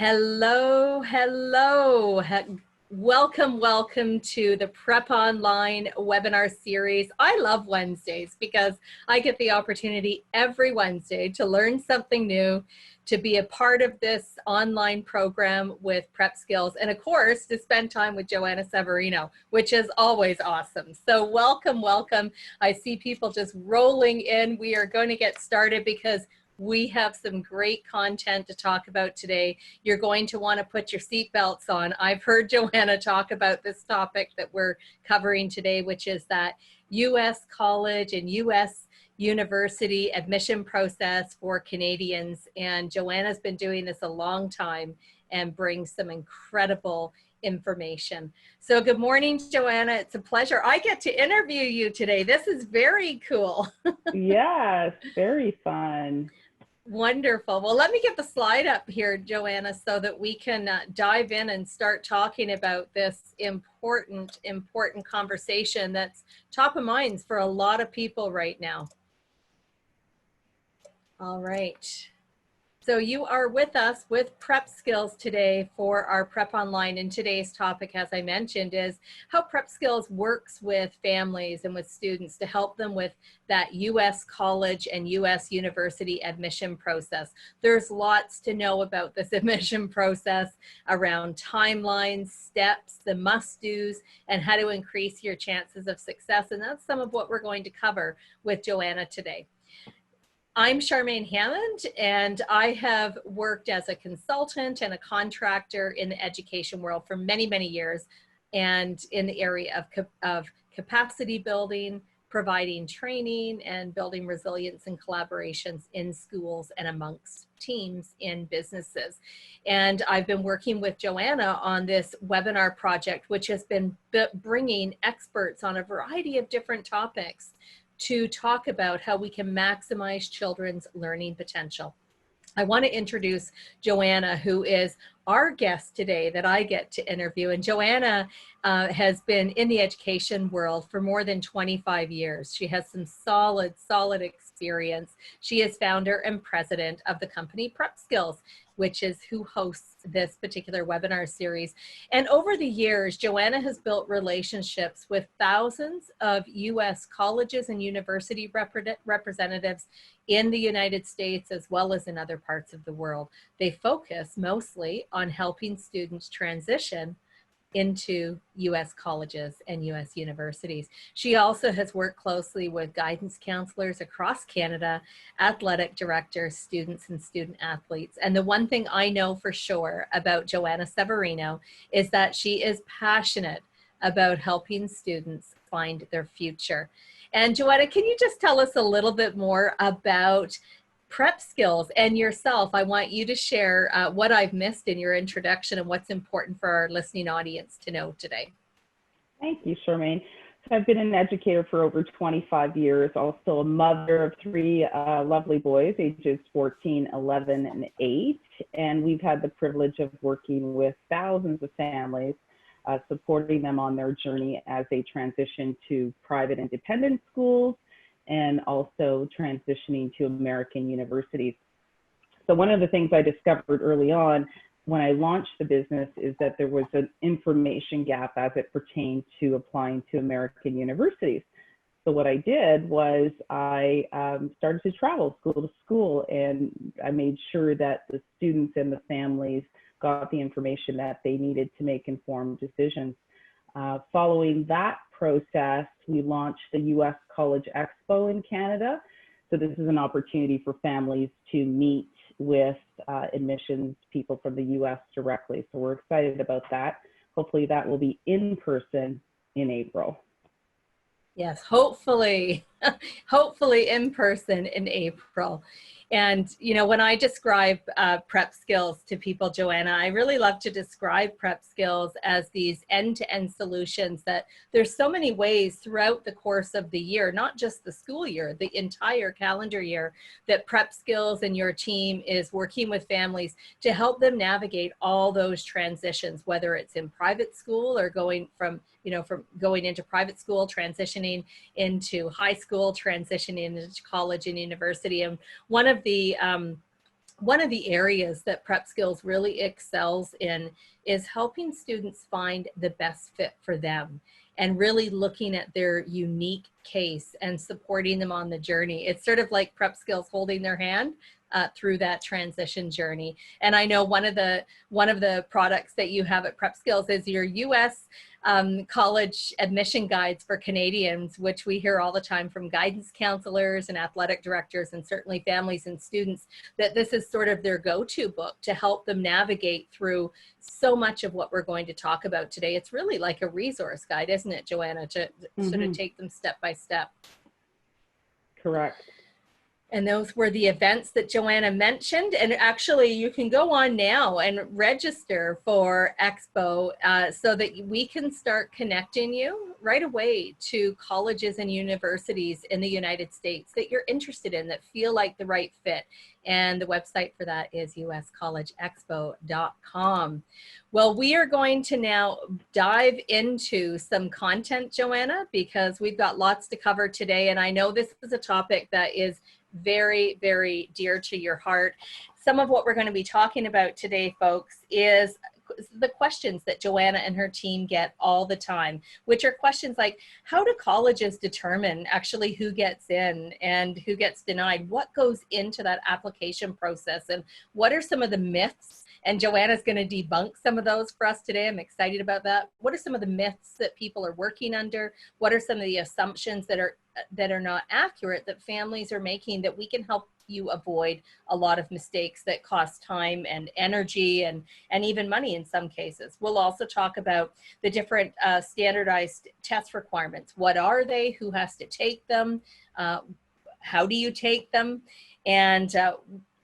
Hello, hello. Welcome to the PrepOnline webinar series. I love Wednesdays because I get the opportunity every Wednesday to learn something new, to be a part of this online program with Prepskills, and of course, to spend time with Joanna Severino, which is always awesome. So welcome. I see people just rolling in. We are going to get started because we have some great content to talk about today. You're going to want to put your seatbelts on. I've heard Joanna talk about this topic that we're covering today, which is that U.S. college and U.S. university admission process for Canadians. And Joanna's been doing this a long time and brings some incredible information. So good morning, Joanna. It's a pleasure. I get to interview you today. This is very cool. Yes, very fun. Wonderful. Well, let me get the slide up here, Joanna, so that we can dive in and start talking about this important conversation that's top of minds for a lot of people right now. All right. So you are with us with Prepskills today for our PrepOnline, and today's topic, as I mentioned, is how Prepskills works with families and with students to help them with that U.S. college and U.S. university admission process. There's lots to know about this admission process around timelines, steps, the must-dos, and how to increase your chances of success, and that's some of what we're going to cover with Joanna today. I'm Charmaine Hammond, and I have worked as a consultant and a contractor in the education world for many years, and in the area of capacity building, providing training, and building resilience and collaborations in schools and amongst teams in businesses. And I've been working with Joanna on this webinar project, which has been bringing experts on a variety of different topics to talk about how we can maximize children's learning potential. I want to introduce Joanna, who is our guest today that I get to interview. And Joanna has been in the education world for more than 25 years. She has some solid experience. She is founder and president of the company Prepskills, which is who hosts this particular webinar series. And over the years, Joanna has built relationships with thousands of U.S. colleges and university representatives in the United States, as well as in other parts of the world. They focus mostly on helping students transition into U.S. colleges and U.S. universities. She also has worked closely with guidance counselors across Canada, athletic directors, students, and student athletes. And the one thing I know for sure about Joanna Severino is that she is passionate about helping students find their future. And Joanna, can you just tell us a little bit more about Prepskills and yourself? I want you to share what I've missed in your introduction and what's important for our listening audience to know today. Thank you, Charmaine. So I've been an educator for over 25 years, also a mother of three lovely boys, ages 14, 11, and 8. And we've had the privilege of working with thousands of families, supporting them on their journey as they transition to private independent schools, and also transitioning to American universities. So one of the things I discovered early on when I launched the business is that there was an information gap as it pertained to applying to American universities. So what I did was I started to travel school to school, and I made sure that the students and the families got the information that they needed to make informed decisions. Following that process, we launched the U.S. College Expo in Canada. So this is an opportunity for families to meet with admissions people from the U.S. directly. So we're excited about that. Hopefully that will be in person in April. Yes, hopefully in person in April. And, you know, when I describe Prepskills to people, Joanna, I really love to describe Prepskills as these end-to-end solutions that there's so many ways throughout the course of the year, not just the school year, the entire calendar year, that Prepskills and your team is working with families to help them navigate all those transitions, whether it's in private school or going from going into private school, transitioning into high school, transitioning into college and university. And one of the one of the areas that PrepSkills really excels in is helping students find the best fit for them and really looking at their unique case and supporting them on the journey. It's sort of like PrepSkills holding their hand through that transition journey. And I know one of the products that you have at PrepSkills is your U.S. College admission guides for Canadians, which we hear all the time from guidance counselors and athletic directors and certainly families and students, that this is sort of their go-to book to help them navigate through so much of what we're going to talk about today. It's really like a resource guide, isn't it, Joanna, to sort of take them step by step. Correct. And those were the events that Joanna mentioned. And actually, you can go on now and register for Expo so that we can start connecting you right away to colleges and universities in the United States that you're interested in, that feel like the right fit. And the website for that is uscollegeexpo.com. Well, we are going to now dive into some content, Joanna, because we've got lots to cover today. And I know this is a topic that is very, very dear to your heart. Some of what we're going to be talking about today, folks, is the questions that Joanna and her team get all the time, which are questions like, how do colleges determine actually who gets in and who gets denied? What goes into that application process? And what are some of the myths? And Joanna's going to debunk some of those for us today. I'm excited about that. What are some of the myths that people are working under? What are some of the assumptions that are not accurate that families are making, that we can help you avoid a lot of mistakes that cost time and energy and even money in some cases? We'll also talk about the different standardized test requirements. What are they? Who has to take them? How do you take them? And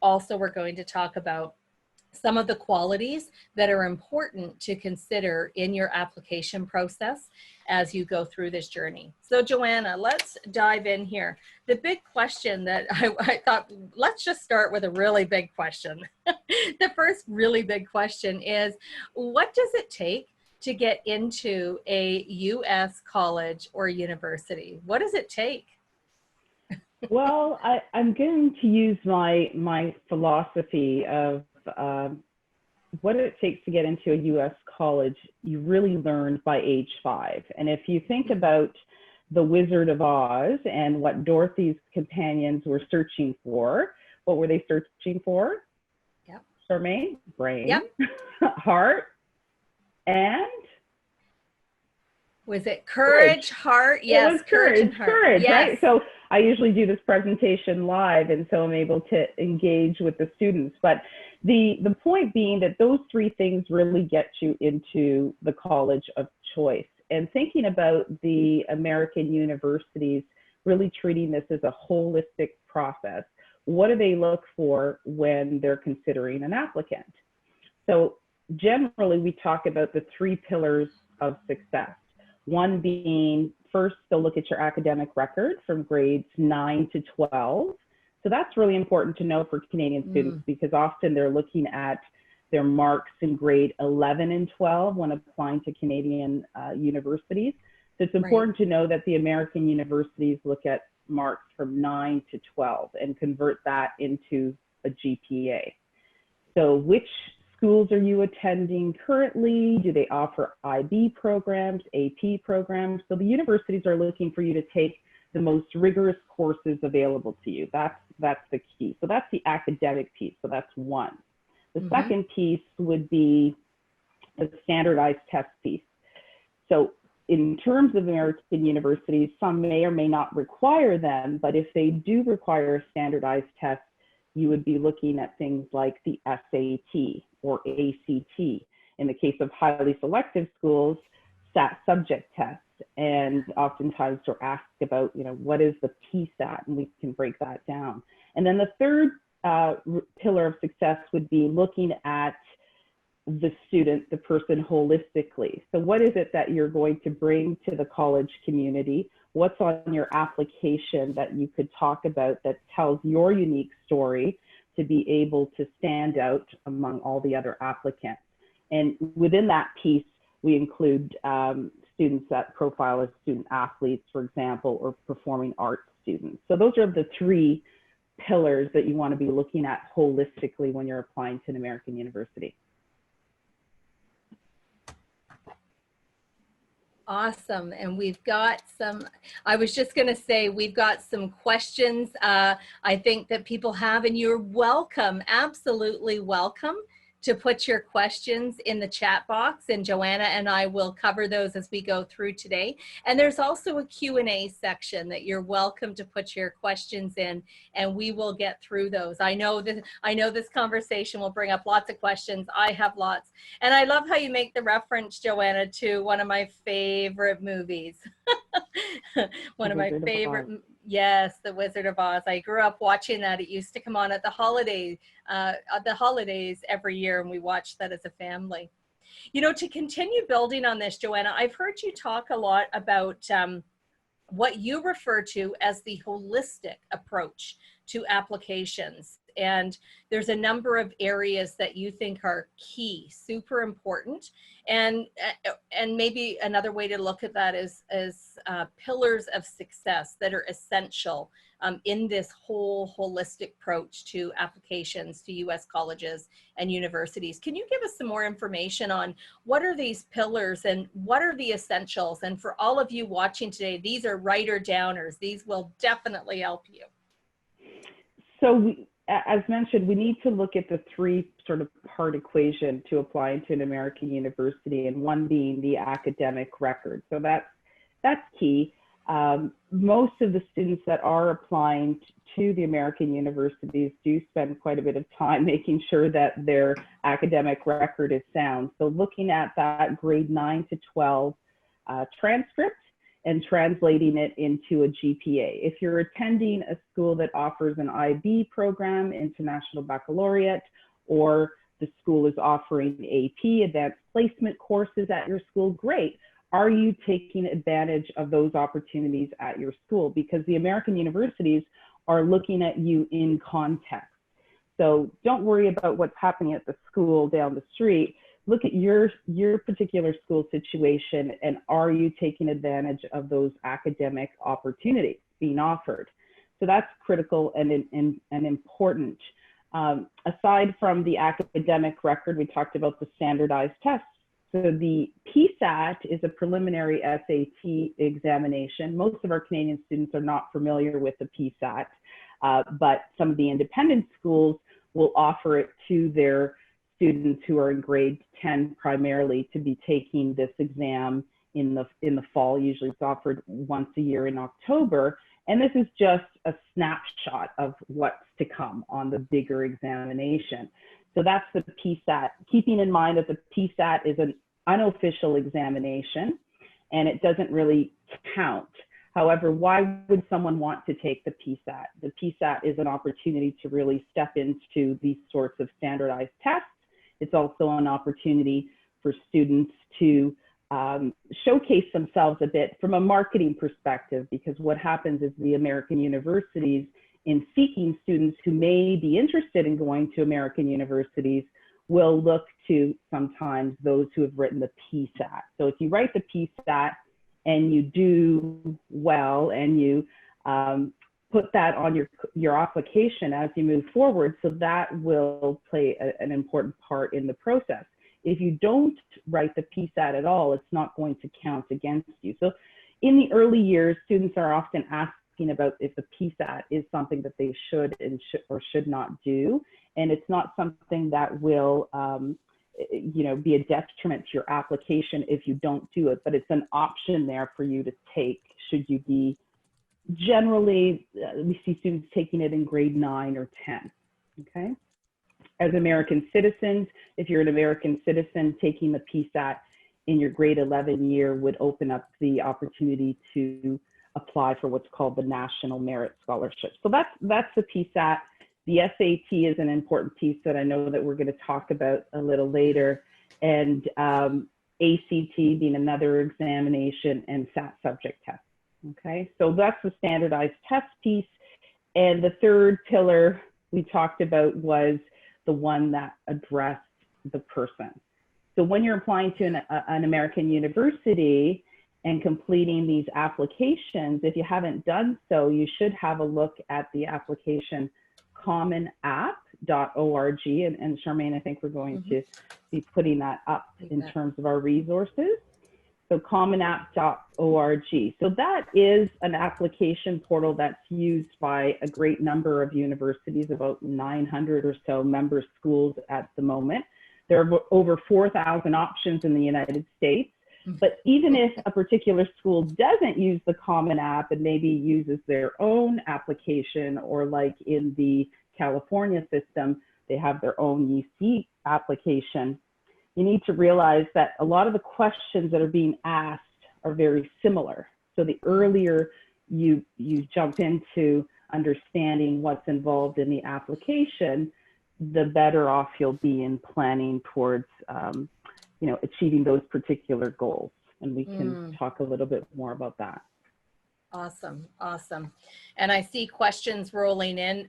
also we're going to talk about some of the qualities that are important to consider in your application process as you go through this journey. So Joanna, let's dive in here. The big question that I thought, let's just start with a really big question. The first really big question is, what does it take to get into a U.S. college or university? What does it take? Well, I'm going to use my philosophy of what it takes to get into a U.S. college. You really learn by age 5. And if you think about the Wizard of Oz and what Dorothy's companions were searching for, what were they searching for? Yep. Charmaine? Brain. Yep. Heart. And? Was it courage, heart? Yes, it was courage and heart. Courage, yes. Right? So I usually do this presentation live, and so I'm able to engage with the students. But the point being that those 3 things really get you into the college of choice. And thinking about the American universities really treating this as a holistic process. What do they look for when they're considering an applicant? So generally, we talk about the 3 pillars of success. One being, first, they'll look at your academic record from grades 9 to 12. So that's really important to know for Canadian students, because often they're looking at their marks in grade 11 and 12 when applying to Canadian universities. So it's important to know that the American universities look at marks from 9 to 12 and convert that into a GPA. So which schools are you attending currently? Do they offer IB programs, AP programs? So the universities are looking for you to take the most rigorous courses available to you. That's the key. So that's the academic piece. So that's one. The second piece would be the standardized test piece. So in terms of American universities, some may or may not require them, but if they do require a standardized test, you would be looking at things like the SAT or ACT. In the case of highly selective schools, SAT subject tests. And oftentimes we're asked about, what is the PSAT, and we can break that down. And then the third pillar of success would be looking at the student, the person holistically. So what is it that you're going to bring to the college community? What's on your application that you could talk about that tells your unique story to be able to stand out among all the other applicants? And within that piece, we include students that profile as student athletes, for example, or performing arts students. So those are the 3 pillars that you want to be looking at holistically when you're applying to an American university. Awesome. And we've got some, I was just going to say, we've got some questions I think that people have, and you're welcome, absolutely welcome to put your questions in the chat box, and Joanna and I will cover those as we go through today. And there's also a Q&A section that you're welcome to put your questions in, and we will get through those. I know this conversation will bring up lots of questions. I have lots. And I love how you make the reference, Joanna, to one of my favorite movies. One of my favorite, yes, The Wizard of Oz. I grew up watching that. It used to come on at the holidays every year, and we watched that as a family. You know, to continue building on this, Joanna, I've heard you talk a lot about what you refer to as the holistic approach to applications. And there's a number of areas that you think are key, super important. And maybe another way to look at that is pillars of success that are essential in this whole holistic approach to applications to U.S. colleges and universities. Can you give us some more information on what are these pillars and what are the essentials? And for all of you watching today, these are writer-downers. These will definitely help you. So as mentioned, we need to look at the three sort of part equation to apply to an American university, and one being the academic record. So that's key. Most of the students that are applying to the American universities do spend quite a bit of time making sure that their academic record is sound. So looking at that grade 9 to 12 transcript and translating it into a GPA. If you're attending a school that offers an IB program, International Baccalaureate, or the school is offering AP, advanced placement courses at your school, great. Are you taking advantage of those opportunities at your school? Because the American universities are looking at you in context. So don't worry about what's happening at the school down the street. Look at your particular school situation, and are you taking advantage of those academic opportunities being offered? So that's critical and important. Aside from the academic record, we talked about the standardized tests. So the PSAT is a preliminary SAT examination. Most of our Canadian students are not familiar with the PSAT, but some of the independent schools will offer it to their students who are in grade 10 primarily to be taking this exam in the fall. Usually it's offered once a year in October. And this is just a snapshot of what's to come on the bigger examination. So that's the PSAT. Keeping in mind that the PSAT is an unofficial examination and it doesn't really count. However, why would someone want to take the PSAT? The PSAT is an opportunity to really step into these sorts of standardized tests. It's also an opportunity for students to showcase themselves a bit from a marketing perspective, because what happens is the American universities, in seeking students who may be interested in going to American universities, will look to sometimes those who have written the PSAT. So if you write the PSAT and you do well and you put that on your application as you move forward, so that will play an important part in the process. If you don't write the PSAT at all, it's not going to count against you. So in the early years, students are often asking about if the PSAT is something that they should or should not do. And it's not something that will be a detriment to your application if you don't do it, but it's an option there for you to take should you be. Generally, we see students taking it in grade 9 or 10, okay? As American citizens, if you're an American citizen, taking the PSAT in your grade 11 year would open up the opportunity to apply for what's called the National Merit Scholarship. So that's the PSAT. The SAT is an important piece that I know that we're going to talk about a little later, and ACT being another examination, and SAT subject test. Okay, so that's the standardized test piece. And the third pillar we talked about was the one that addressed the person. So when you're applying to an American university and completing these applications, if you haven't done so, you should have a look at the application commonapp.org, and Charmaine, I think we're going to be putting that up in terms of our resources. So commonapp.org. So that is an application portal that's used by a great number of universities, about 900 or so member schools at the moment. There are over 4,000 options in the United States. But even if a particular school doesn't use the Common App and maybe uses their own application, or like in the California system, they have their own UC application, you need to realize that a lot of the questions that are being asked are very similar. So the earlier you jump into understanding what's involved in the application, the better off you'll be in planning towards achieving those particular goals. And we can talk a little bit more about that. Awesome. And I see questions rolling in.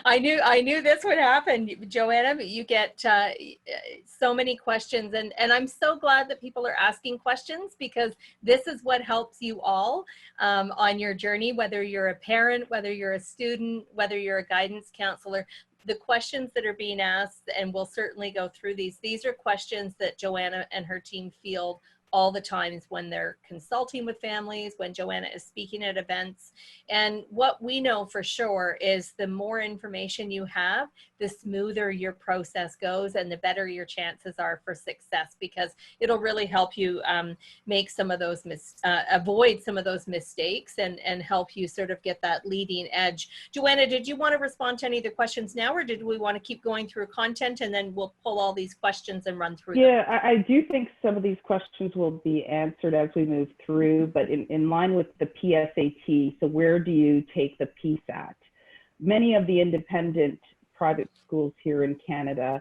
I knew this would happen, Joanna. You get so many questions, and I'm so glad that people are asking questions, because this is what helps you all on your journey, whether you're a parent, whether you're a student, whether you're a guidance counselor. The questions that are being asked, and we'll certainly go through these are questions that Joanna and her team field all the times when they're consulting with families, when Joanna is speaking at events. And what we know for sure is the more information you have, the smoother your process goes and the better your chances are for success, because it'll really help you make some of those avoid some of those mistakes and help you sort of get that leading edge. Joanna, did you want to respond to any of the questions now, or did we want to keep going through content and then we'll pull all these questions and run through them? Yeah, I do think some of these questions will be answered as we move through, but in line with the PSAT, so where do you take the PSAT? Many of the independent private schools here in Canada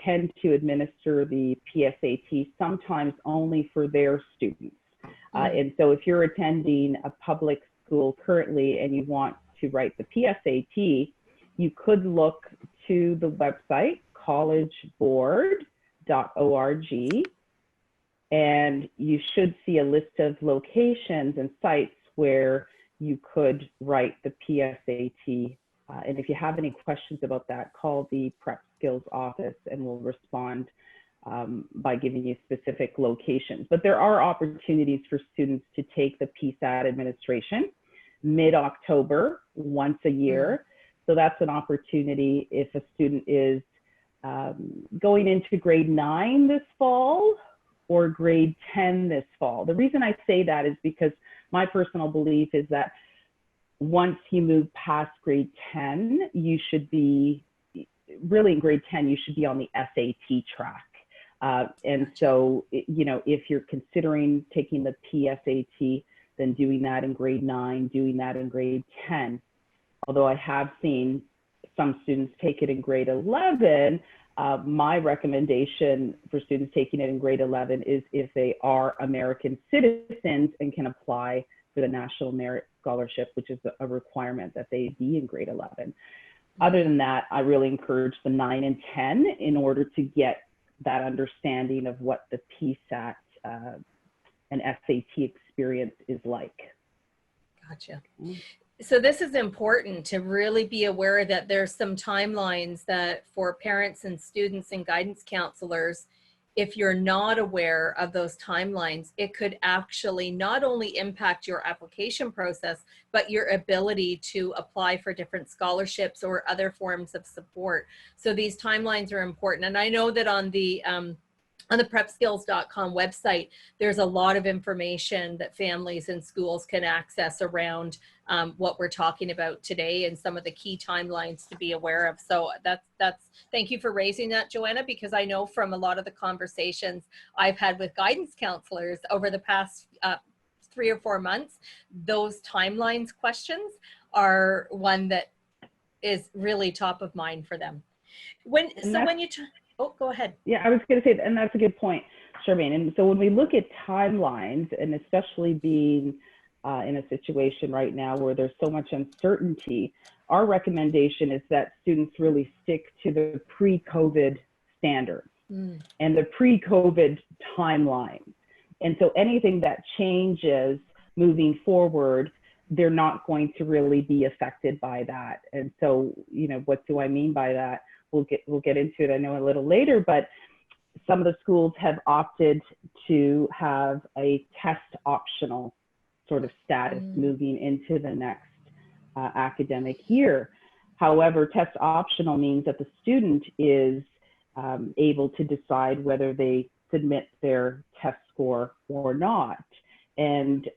tend to administer the PSAT, sometimes only for their students. And so if you're attending a public school currently and you want to write the PSAT, you could look to the website collegeboard.org, and you should see a list of locations and sites where you could write the PSAT. And if you have any questions about that, call the PrepSkills office and we'll respond by giving you specific locations. But there are opportunities for students to take the PSAT administration mid-October, once a year. So that's an opportunity if a student is going into grade 9 this fall or grade 10 this fall. The reason I say that is because my personal belief is that once you move past grade 10, you should be, really in grade 10, you should be on the SAT track. And so, if you're considering taking the PSAT, then doing that in grade 9, doing that in grade 10. Although I have seen some students take it in grade 11, my recommendation for students taking it in grade 11 is if they are American citizens and can apply for the National Merit Scholarship, which is a requirement that they be in grade 11. Other than that, I really encourage the 9 and 10 in order to get that understanding of what the PSAT and SAT experience is like. Gotcha. So this is important to really be aware that there's some timelines that for parents and students and guidance counselors, if you're not aware of those timelines, it could actually not only impact your application process, but your ability to apply for different scholarships or other forms of support. So these timelines are important. And I know that on the prepskills.com website, there's a lot of information that families and schools can access around what we're talking about today and some of the key timelines to be aware of. So thank you for raising that, Joanna, because I know from a lot of the conversations I've had with guidance counselors over the past 3 or 4 months, those timelines questions are one that is really top of mind for them. Oh, go ahead. Yeah, I was going to say, and that's a good point, Charmaine. And so when we look at timelines, and especially being in a situation right now where there's so much uncertainty, our recommendation is that students really stick to the pre-COVID standards and the pre-COVID timeline. And so anything that changes moving forward, they're not going to really be affected by that. And so, you know, what do I mean by that? We'll get into it, I know, a little later, but some of the schools have opted to have a test optional sort of status moving into the next academic year. However, test optional means that the student is able to decide whether they submit their test score or not. And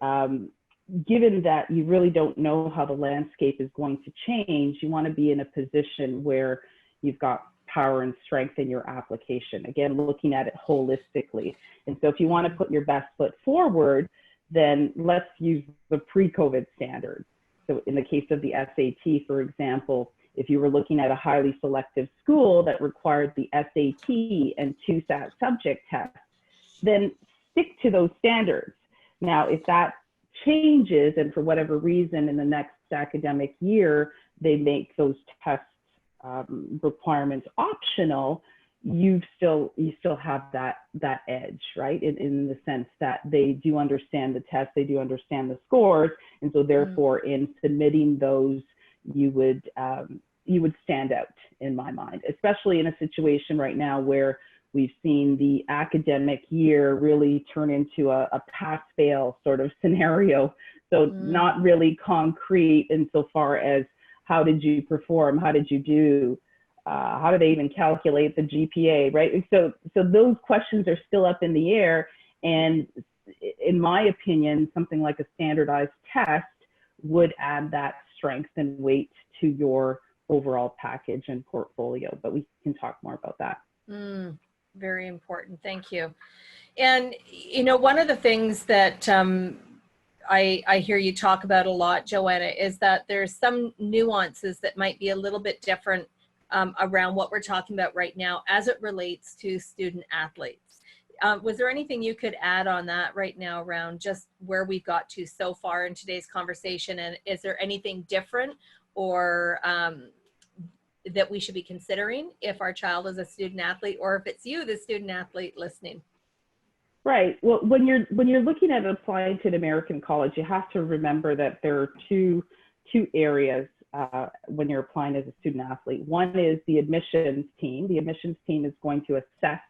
given that you really don't know how the landscape is going to change, you want to be in a position where you've got power and strength in your application. Again, looking at it holistically. And so if you want to put your best foot forward, then let's use the pre-COVID standards. So in the case of the SAT, for example, if you were looking at a highly selective school that required the SAT and 2 SAT subject tests, then stick to those standards. Now, if that changes and for whatever reason in the next academic year, they make those test requirements optional, you still have that edge, right? In the sense that they do understand the test, they do understand the scores, and so therefore in submitting those, you would stand out in my mind, especially in a situation right now where we've seen the academic year really turn into a pass-fail sort of scenario. So not really concrete insofar as how did you perform, how did you do, how do they even calculate the GPA, right? So those questions are still up in the air. And in my opinion, something like a standardized test would add that strength and weight to your overall package and portfolio. But we can talk more about that. Very important. Thank you. And, you know, one of the things that I hear you talk about a lot, Joanna, is that there's some nuances that might be a little bit different around what we're talking about right now as it relates to student athletes. Was there anything you could add on that right now around just where we've got to so far in today's conversation? And is there anything different or that we should be considering if our child is a student athlete, or if it's you, the student athlete listening? Right. Well, when you're looking at applying to an American college, you have to remember that there are two areas when you're applying as a student athlete. One is the admissions team. The admissions team is going to assess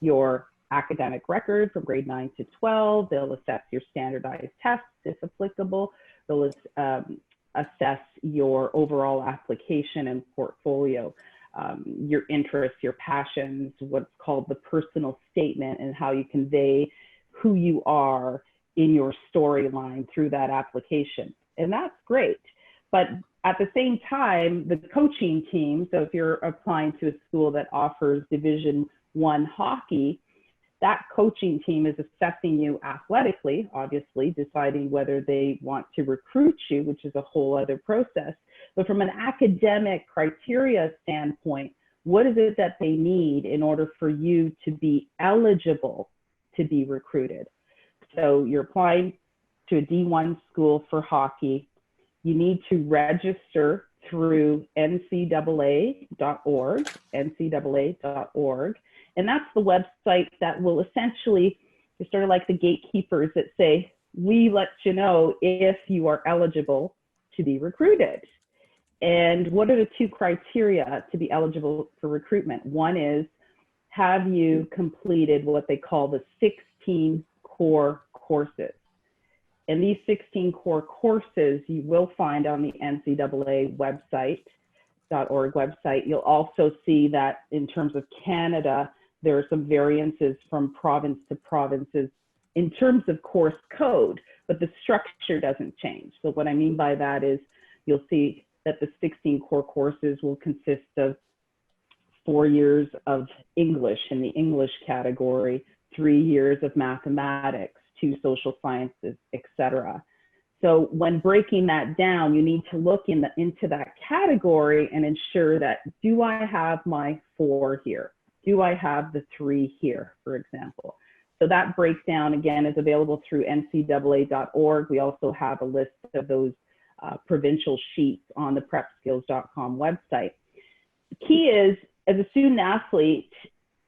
your academic record from grade 9 to 12. They'll assess your standardized tests, if applicable. They'll assess your overall application and portfolio. Your interests, your passions, what's called the personal statement, and how you convey who you are in your storyline through that application. And that's great. But at the same time, the coaching team, so if you're applying to a school that offers Division I hockey, that coaching team is assessing you athletically, obviously, deciding whether they want to recruit you, which is a whole other process. But from an academic criteria standpoint, what is it that they need in order for you to be eligible to be recruited? So you're applying to a D1 school for hockey. You need to register through ncaa.org, ncaa.org. And that's the website that will essentially, it's sort of like the gatekeepers that say, we let you know if you are eligible to be recruited. And what are the two criteria to be eligible for recruitment? One is, have you completed what they call the 16 core courses? And these 16 core courses you will find on the NCAA website.org website. You'll also see that in terms of Canada, there are some variances from province to provinces in terms of course code, but the structure doesn't change. So what I mean by that is you'll see that the 16 core courses will consist of 4 years of English in the English category, 3 years of mathematics, 2 social sciences, etc. So when breaking that down, you need to look into that category and ensure that, do I have my 4 here? Do I have the 3 here, for example? So that breakdown, again, is available through ncaa.org. We also have a list of those provincial sheets on the prepskills.com website. The key is, as a student athlete,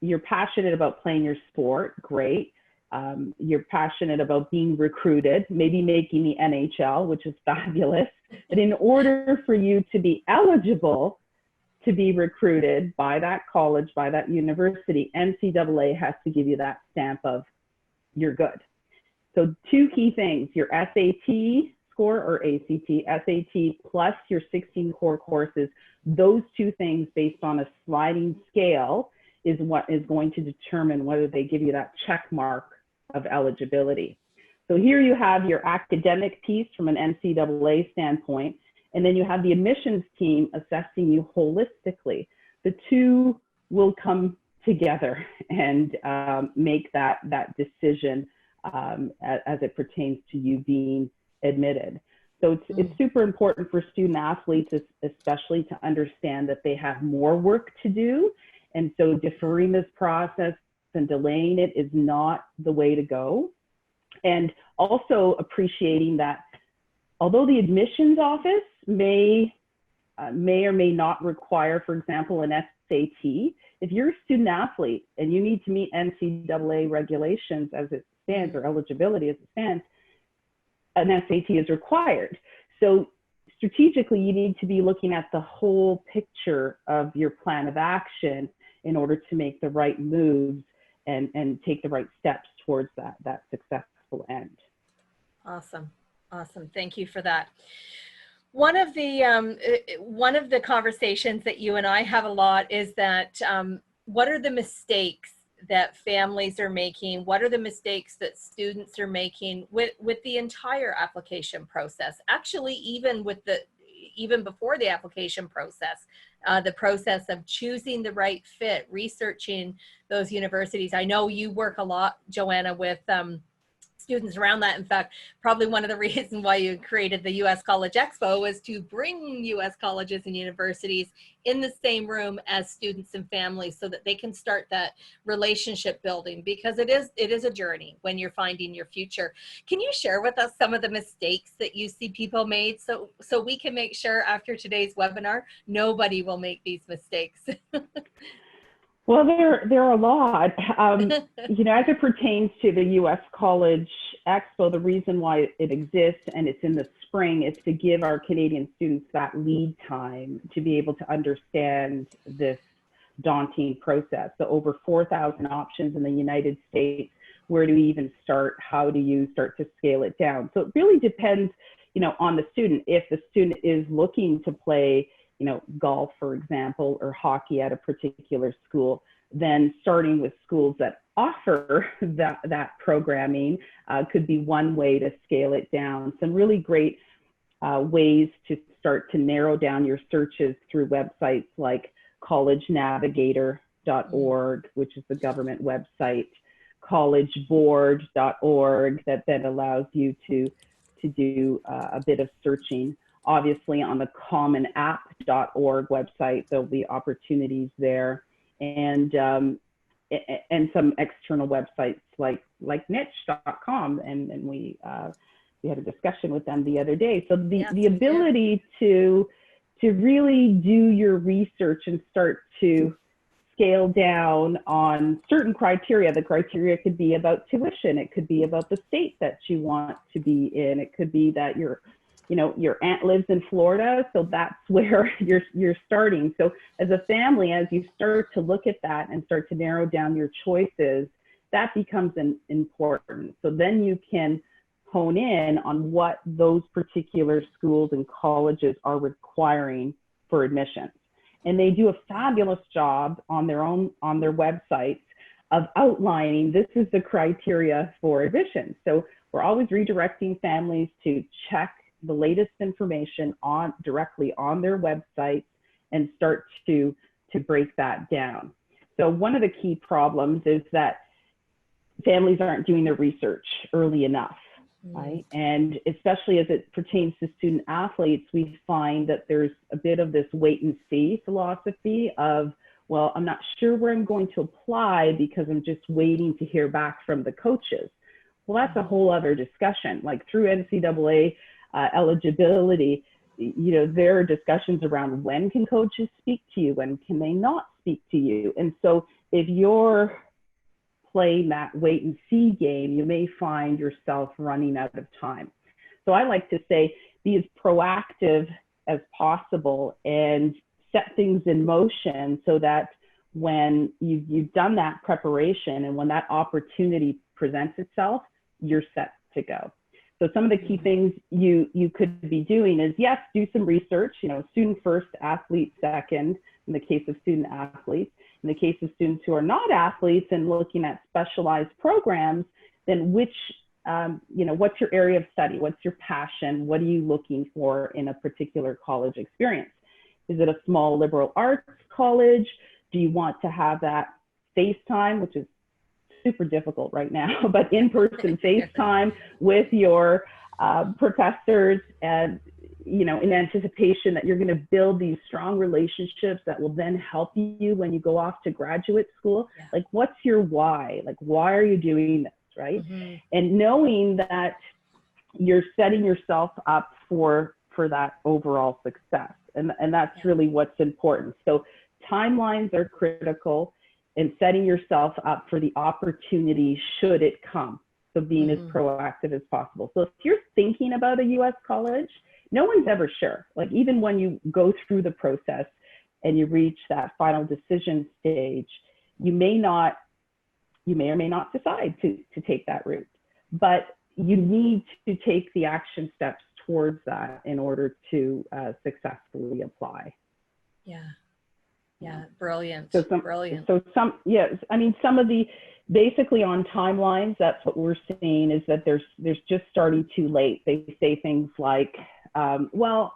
you're passionate about playing your sport, great. you're passionate about being recruited, maybe making the NHL, which is fabulous. But in order for you to be eligible to be recruited by that college, by that university, NCAA has to give you that stamp of you're good. So two key things, your SAT score or ACT, SAT plus your 16 core courses, those two things based on a sliding scale is what is going to determine whether they give you that check mark of eligibility. So here you have your academic piece from an NCAA standpoint, and then you have the admissions team assessing you holistically. The two will come together and make that decision as it pertains to you being admitted. So it's super important for student athletes, especially to understand that they have more work to do. And so deferring this process and delaying it is not the way to go. And also appreciating that although the admissions office may or may not require, for example, an SAT, if you're a student athlete and you need to meet NCAA regulations as it stands, or eligibility as it stands, an SAT is required. So strategically, you need to be looking at the whole picture of your plan of action in order to make the right moves and take the right steps towards that successful end. Awesome. Awesome. Thank you for that. One of the conversations that you and I have a lot is that what are the mistakes that families are making? What are the mistakes that students are making with the entire application process? Actually, even before the application process, the process of choosing the right fit, researching those universities. I know you work a lot, Joanna, with students around that. In fact, probably one of the reasons why you created the U.S. College Expo was to bring U.S. colleges and universities in the same room as students and families so that they can start that relationship building, because it is a journey when you're finding your future. Can you share with us some of the mistakes that you see people made so we can make sure after today's webinar, nobody will make these mistakes? Well, there are a lot. You know, as it pertains to the U.S. College Expo, the reason why it exists and it's in the spring is to give our Canadian students that lead time to be able to understand this daunting process. So over 4,000 options in the United States. Where do we even start? How do you start to scale it down? So it really depends, you know, on the student. If the student is looking to play, you know, golf, for example, or hockey at a particular school, then starting with schools that offer that programming could be one way to scale it down. Some really great ways to start to narrow down your searches through websites like collegenavigator.org, which is the government website, collegeboard.org, that then allows you to do a bit of searching. Obviously, on the commonapp.org website, there'll be opportunities there, and some external websites like niche.com, and we had a discussion with them the other day. So the ability to really do your research and start to scale down on certain criteria. The criteria could be about tuition. It could be about the state that you want to be in. It could be that your aunt lives in Florida, so that's where you're starting. So as a family, as you start to look at that and start to narrow down your choices, that becomes important. So then you can hone in on what those particular schools and colleges are requiring for admissions. And they do a fabulous job on their websites of outlining this is the criteria for admission. So we're always redirecting families to check the latest information directly on their websites and start to break that down. So one of the key problems is that families aren't doing their research early enough, right? And especially as it pertains to student athletes, we find that there's a bit of this wait and see philosophy of, well, I'm not sure where I'm going to apply because I'm just waiting to hear back from the coaches. Well, that's a whole other discussion. Like through NCAA eligibility, you know, there are discussions around when can coaches speak to you, when can they not speak to you. And so if you're playing that wait and see game, you may find yourself running out of time. So I like to say, be as proactive as possible and set things in motion so that when you've done that preparation and when that opportunity presents itself, you're set to go. So some of the key things you could be doing is, yes, do some research, student first, athlete second, in the case of student athletes. In the case of students who are not athletes and looking at specialized programs, then what's your area of study? What's your passion? What are you looking for in a particular college experience? Is it a small liberal arts college? Do you want to have that FaceTime, which is super difficult right now, but in-person FaceTime with your professors, and in anticipation that you're going to build these strong relationships that will then help you when you go off to graduate school? Yeah. Like, what's your why? Like, why are you doing this, right? Mm-hmm. And knowing that you're setting yourself up for that overall success. And that's really what's important. So timelines are critical, and setting yourself up for the opportunity should it come. So being as proactive as possible. So if you're thinking about a U.S. college, no one's ever sure. Like, even when you go through the process and you reach that final decision stage, you may or may not decide to take that route. But you need to take the action steps towards that in order to successfully apply. Yeah, brilliant. Brilliant. So some of the, basically on timelines, that's what we're seeing, is that there's just starting too late. They say things like, we're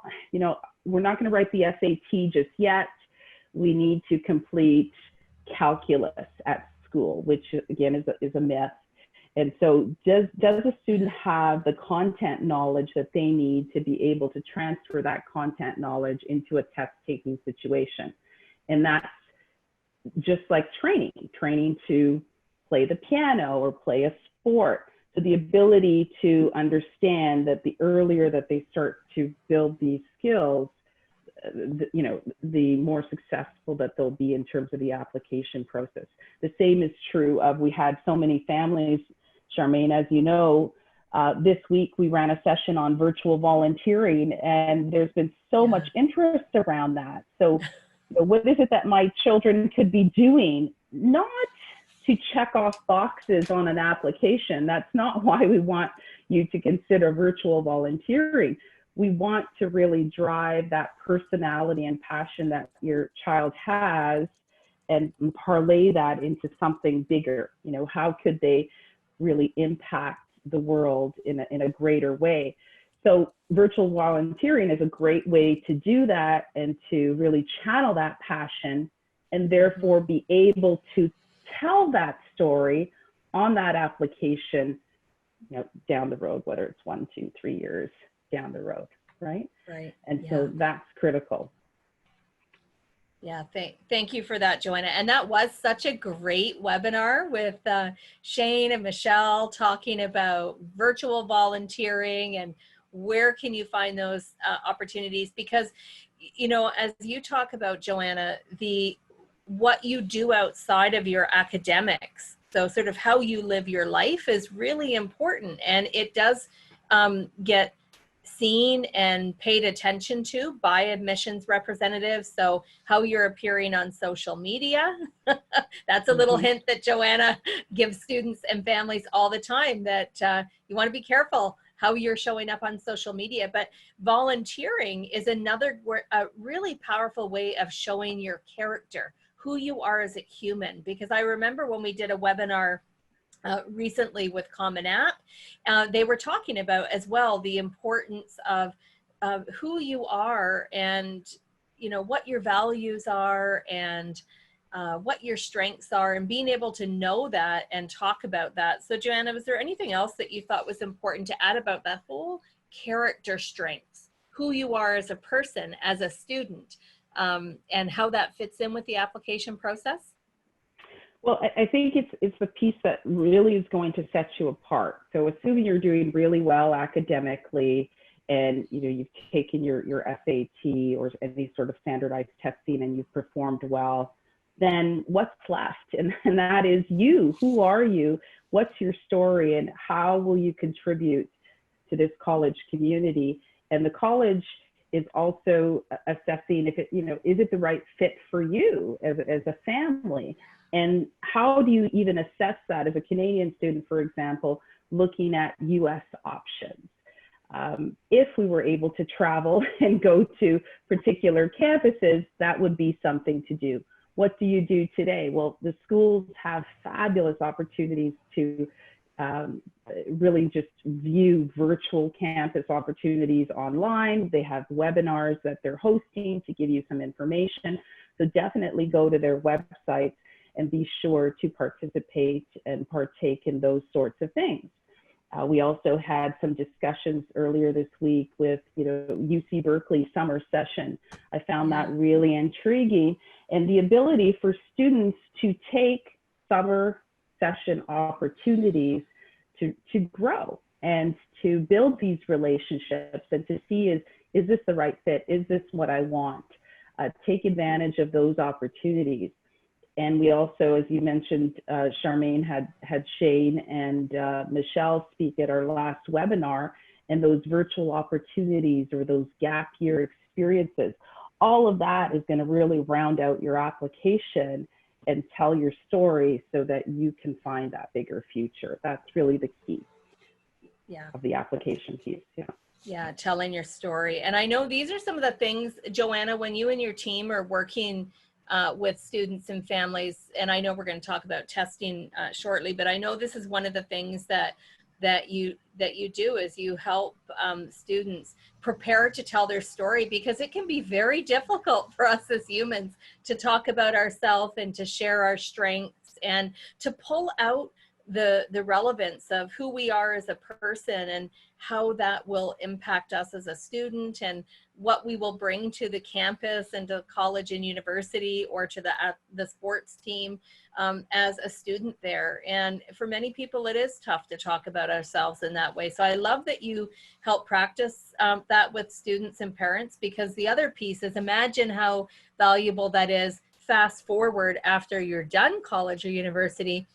not going to write the SAT just yet. We need to complete calculus at school, which again is a myth. And so does a student have the content knowledge that they need to be able to transfer that content knowledge into a test-taking situation? And that's just like training to play the piano or play a sport. So the ability to understand that the earlier that they start to build these skills, the more successful that they'll be in terms of the application process. The same is true of, we had so many families, Charmaine, as you know, this week we ran a session on virtual volunteering, and there's been so much interest around that. So what is it that my children could be doing? Not to check off boxes on an application. That's not why we want you to consider virtual volunteering. We want to really drive that personality and passion that your child has and parlay that into something bigger. How could they really impact the world in a greater way? So virtual volunteering is a great way to do that and to really channel that passion, and therefore be able to tell that story on that application, down the road, whether it's 1, 2, 3 years down the road, right? Right. And so that's critical. Yeah, thank you for that, Joanna. And that was such a great webinar with Shane and Michelle talking about virtual volunteering and where can you find those opportunities? Because, as you talk about, Joanna, what you do outside of your academics, so sort of how you live your life, is really important. And it does get seen and paid attention to by admissions representatives. So how you're appearing on social media, that's a little hint that Joanna gives students and families all the time, that you want to be careful how you're showing up on social media. But volunteering is another really powerful way of showing your character, who you are as a human. Because I remember when we did a webinar recently with Common App, they were talking about as well the importance of who you are, and what your values are, and what your strengths are, and being able to know that and talk about that. So Joanna, was there anything else that you thought was important to add about that whole character strengths, who you are as a person, as a student, and how that fits in with the application process? Well, I think it's the piece that really is going to set you apart. So assuming you're doing really well academically, and you've taken your SAT or any sort of standardized testing and you've performed well, then what's left? And that is you. Who are you? What's your story? And how will you contribute to this college community? And the college is also assessing if it, is it the right fit for you as a family? And how do you even assess that as a Canadian student, for example, looking at US options? If we were able to travel and go to particular campuses, that would be something to do. What do you do today? Well, the schools have fabulous opportunities to really just view virtual campus opportunities online. They have webinars that they're hosting to give you some information. So definitely go to their website and be sure to participate and partake in those sorts of things. We also had some discussions earlier this week with, UC Berkeley summer session. I found that really intriguing, and the ability for students to take summer session opportunities to grow and to build these relationships and to see is this the right fit? Is this what I want? Take advantage of those opportunities. And we also, as you mentioned, Charmaine had Shane and Michelle speak at our last webinar, and those virtual opportunities or those gap year experiences, all of that is going to really round out your application and tell your story so that you can find that bigger future. That's really the key of the application piece. Yeah, telling your story. And I know these are some of the things, Joanna, when you and your team are working with students and families, and I know we're going to talk about testing shortly, but I know this is one of the things that you do is you help students prepare to tell their story, because it can be very difficult for us as humans to talk about ourselves and to share our strengths and to pull out the relevance of who we are as a person and how that will impact us as a student and what we will bring to the campus and to college and university or to the sports team as a student there. And for many people, it is tough to talk about ourselves in that way. So I love that you help practice that with students and parents, because the other piece is, imagine how valuable that is fast forward after you're done college or university.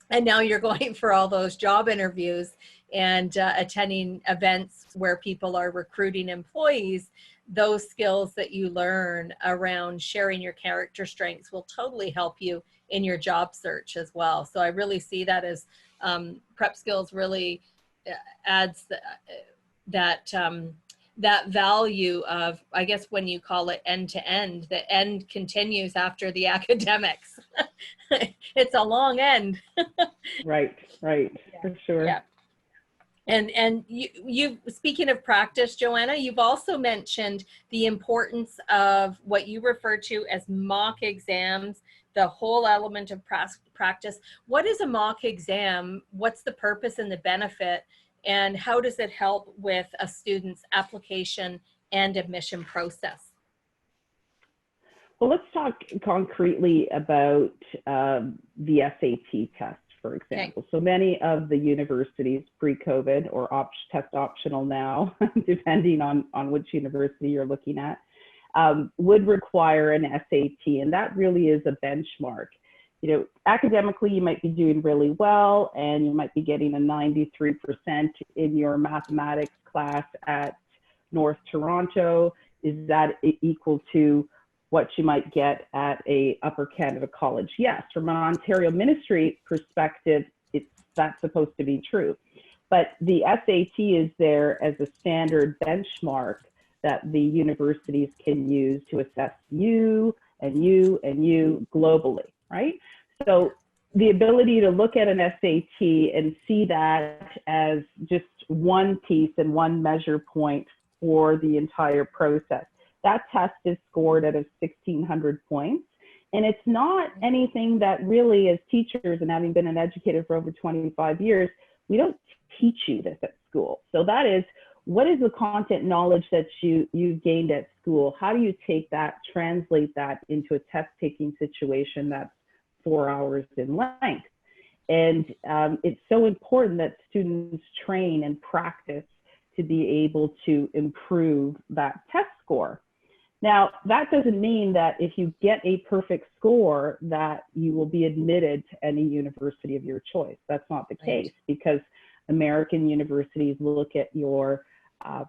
And now you're going for all those job interviews and attending events where people are recruiting employees. Those skills that you learn around sharing your character strengths will totally help you in your job search as well. So I really see that as Prepskills really adds that value of, I guess when you call it end to end, the end continues after the academics. It's a long end. Right, for sure. Yeah. And you speaking of practice, Joanna, you've also mentioned the importance of what you refer to as mock exams, the whole element of practice. What is a mock exam? What's the purpose and the benefit? And how does it help with a student's application and admission process? Well, let's talk concretely about the SAT test, for example. Okay. So many of the universities pre-COVID or test optional now, depending on which university you're looking at, would require an SAT, and that really is a benchmark. Academically, you might be doing really well, and you might be getting a 93% in your mathematics class at North Toronto. Is that equal to what you might get at a Upper Canada college? Yes, from an Ontario ministry perspective, that's supposed to be true. But the SAT is there as a standard benchmark that the universities can use to assess you and you and you globally, right? So the ability to look at an SAT and see that as just one piece and one measure point for the entire process. That test is scored at 1,600 points. And it's not anything that really, as teachers and having been an educator for over 25 years, we don't teach you this at school. So that is, what is the content knowledge that you've gained at school? How do you take that, translate that into a test-taking situation that's 4 hours in length? And it's so important that students train and practice to be able to improve that test score. Now, that doesn't mean that if you get a perfect score that you will be admitted to any university of your choice. That's not the case, because American universities look at your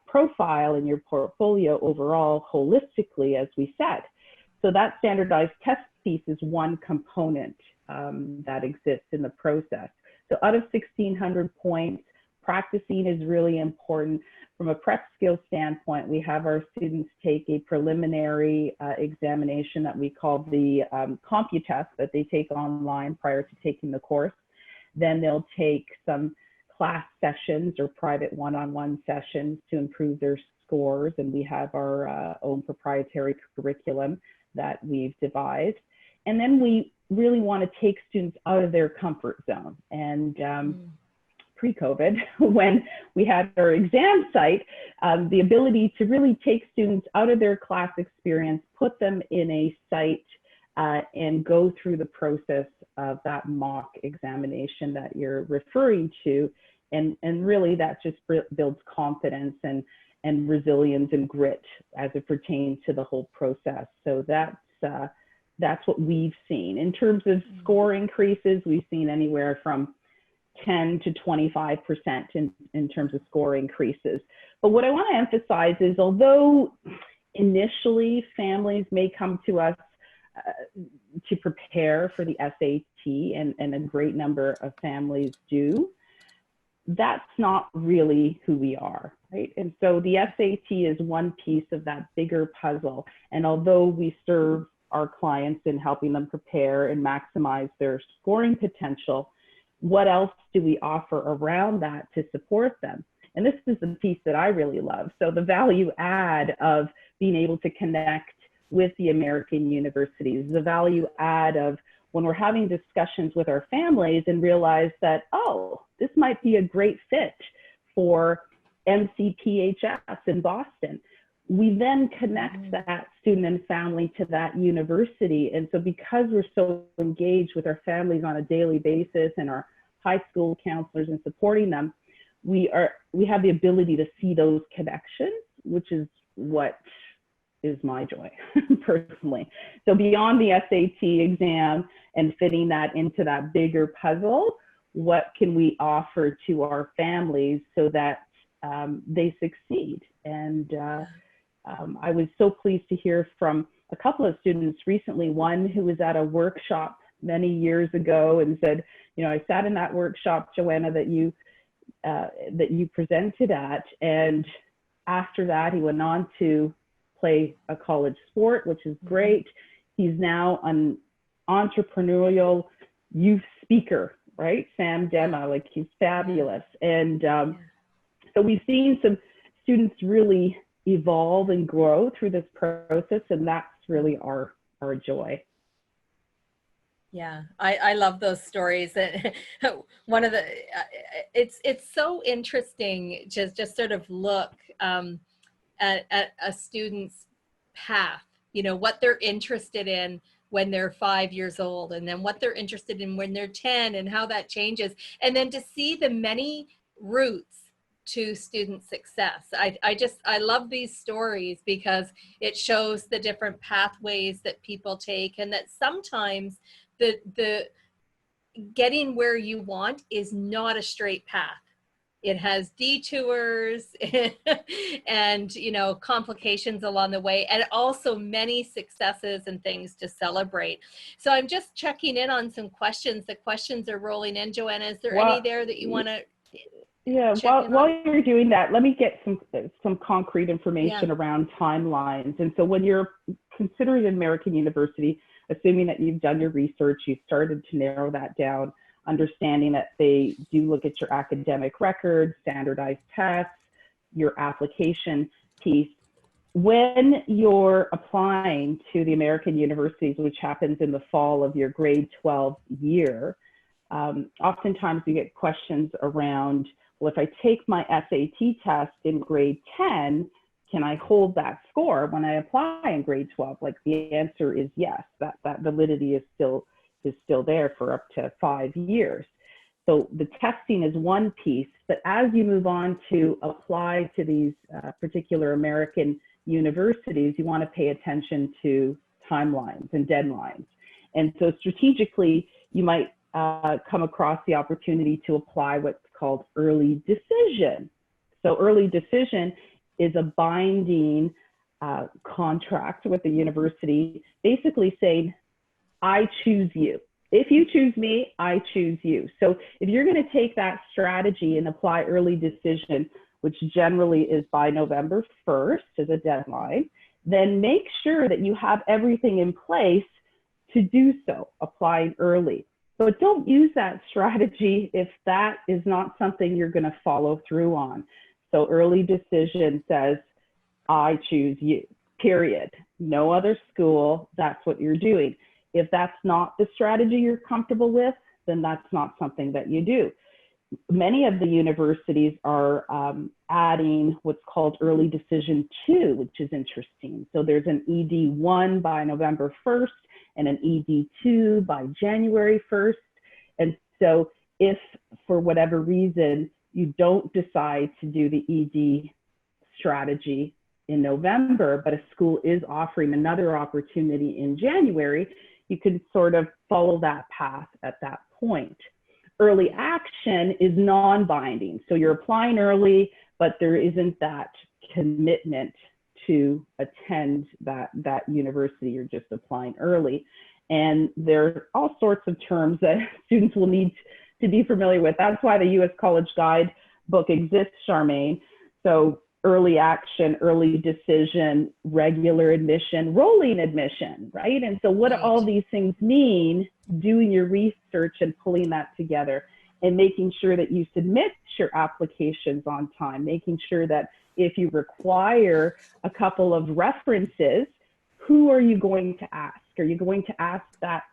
profile and your portfolio overall holistically, as we said. So that standardized test piece is one component that exists in the process. So out of 1,600 points, practicing is really important. From a prep skills standpoint, we have our students take a preliminary examination that we call the CompuTest that they take online prior to taking the course. Then they'll take some class sessions or private one-on-one sessions to improve their scores. And we have our own proprietary curriculum that we've devised. And then we really want to take students out of their comfort zone. And pre-COVID, when we had our exam site, the ability to really take students out of their class experience, put them in a site and go through the process of that mock examination that you're referring to. And really that just builds confidence and resilience and grit as it pertains to the whole process. So that's what we've seen. In terms of score increases, we've seen anywhere from 10 to 25% in terms of score increases. But what I want to emphasize is, although initially families may come to us to prepare for the SAT, and a great number of families do, that's not really who we are, right? And so the SAT is one piece of that bigger puzzle. And although we serve our clients in helping them prepare and maximize their scoring potential, what else do we offer around that to support them? And this is the piece that I really love. So the value add of being able to connect with the American universities, the value add of when we're having discussions with our families and realize that, oh, this might be a great fit for MCPHS in Boston. We then connect that student and family to that university. And so because we're so engaged with our families on a daily basis and our high school counselors and supporting them, we have the ability to see those connections, which is what is my joy personally. So beyond the SAT exam and fitting that into that bigger puzzle, what can we offer to our families so that they succeed? And I was so pleased to hear from a couple of students recently, one who was at a workshop many years ago and said, you know, I sat in that workshop, Joanna, that you presented at, and after that he went on to play a college sport, which is great. He's now an entrepreneurial youth speaker, right? Sam Dema, like, he's fabulous. And so we've seen some students really evolve and grow through this process, and that's really our joy. Yeah, I love those stories. One of the, it's so interesting to just sort of look at a student's path, you know, what they're interested in when they're 5 years old, and then what they're interested in when they're 10, and how that changes. And then to see the many routes to student success. I love these stories because it shows the different pathways that people take, and that sometimes the getting where you want is not a straight path. It has detours and, you know, complications along the way, and also many successes and things to celebrate. So I'm just checking in on some questions. The questions are rolling in. Joanna, is there any there that you want to? Yeah, while you're doing that, let me get some concrete information around timelines. And so when you're considering an American university, assuming that you've done your research, you've started to narrow that down, understanding that they do look at your academic record, standardized tests, your application piece. When you're applying to the American universities, which happens in the fall of your grade 12 year, oftentimes you get questions around, well, if I take my SAT test in grade 10, can I hold that score when I apply in grade 12? Like, the answer is yes, that validity is still there for up to 5 years. So the testing is one piece, but as you move on to apply to these particular American universities, you want to pay attention to timelines and deadlines. And so strategically, you might come across the opportunity to apply what's called early decision. So early decision is a binding contract with the university, basically saying, I choose you. If you choose me, I choose you. So if you're going to take that strategy and apply early decision, which generally is by November 1st as a deadline, then make sure that you have everything in place to do so, applying early. But don't use that strategy if that is not something you're going to follow through on. So early decision says, I choose you, period. No other school, that's what you're doing. If that's not the strategy you're comfortable with, then that's not something that you do. Many of the universities are adding what's called early decision 2, which is interesting. So there's an ED1 by November 1st and an ED2 by January 1st. And so if for whatever reason you don't decide to do the ED strategy in November, but a school is offering another opportunity in January, you can sort of follow that path at that point. Early action is non-binding. So you're applying early, but there isn't that commitment to attend that university. You're just applying early. And there are all sorts of terms that students will need to be familiar with. That's why the U.S. College Guide book exists, Charmaine. So early action, early decision, regular admission, rolling admission, right? And so what all these things mean, doing your research and pulling that together and making sure that you submit your applications on time, making sure that if you require a couple of references, who are you going to ask? Are you going to ask that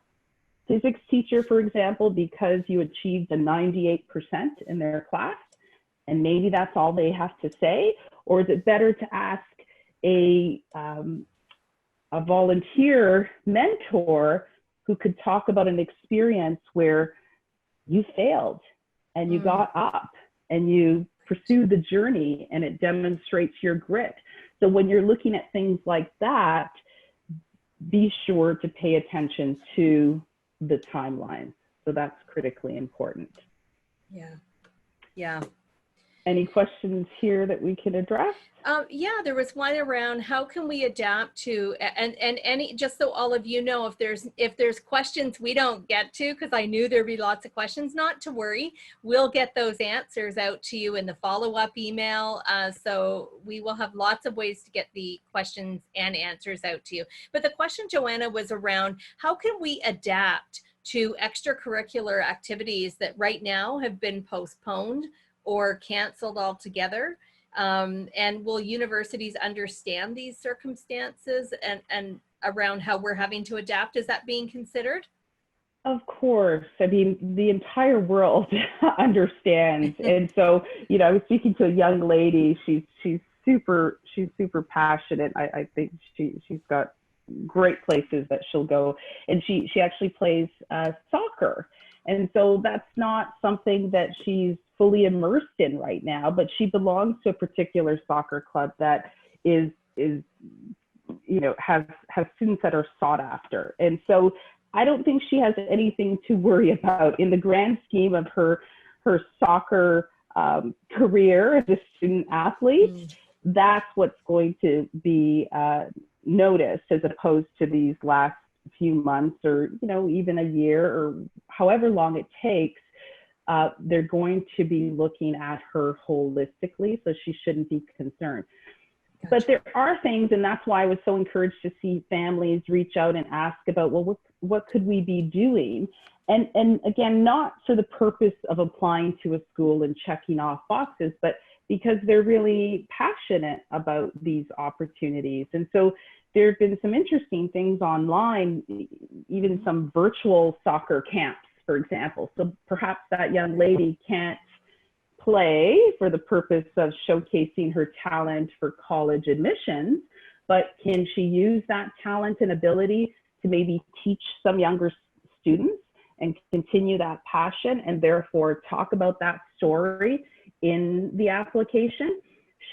physics teacher, for example, because you achieved a 98% in their class? And maybe that's all they have to say? Or is it better to ask a volunteer mentor who could talk about an experience where you failed and you got up and you pursued the journey and it demonstrates your grit? So when you're looking at things like that, be sure to pay attention to the timeline. So that's critically important. Yeah. Yeah. Any questions here that we can address? Yeah, there was one around how can we adapt to, and any, just so all of you know, if there's questions we don't get to, because I knew there'd be lots of questions, not to worry, we'll get those answers out to you in the follow-up email. So we will have lots of ways to get the questions and answers out to you. But the question, Joanna, was around how can we adapt to extracurricular activities that right now have been postponed or canceled altogether? And will universities understand these circumstances and around how we're having to adapt? Is that being considered? Of course. I mean, the entire world understands. And so, you know, I was speaking to a young lady. She's super passionate. I think she's got great places that she'll go. And she actually plays soccer. And so that's not something that she's fully immersed in right now, but she belongs to a particular soccer club that is you know, has students that are sought after. And so I don't think she has anything to worry about in the grand scheme of her soccer career as a student athlete. That's what's going to be noticed, as opposed to these last few months, or, you know, even a year, or however long it takes. They're going to be looking at her holistically, so she shouldn't be concerned. Gotcha. But there are things, and that's why I was so encouraged to see families reach out and ask about, well, what could we be doing? And again, not for the purpose of applying to a school and checking off boxes, but because they're really passionate about these opportunities. And so there have been some interesting things online, even some virtual soccer camps, for example. So perhaps that young lady can't play for the purpose of showcasing her talent for college admissions, but can she use that talent and ability to maybe teach some younger students and continue that passion, and therefore talk about that story in the application?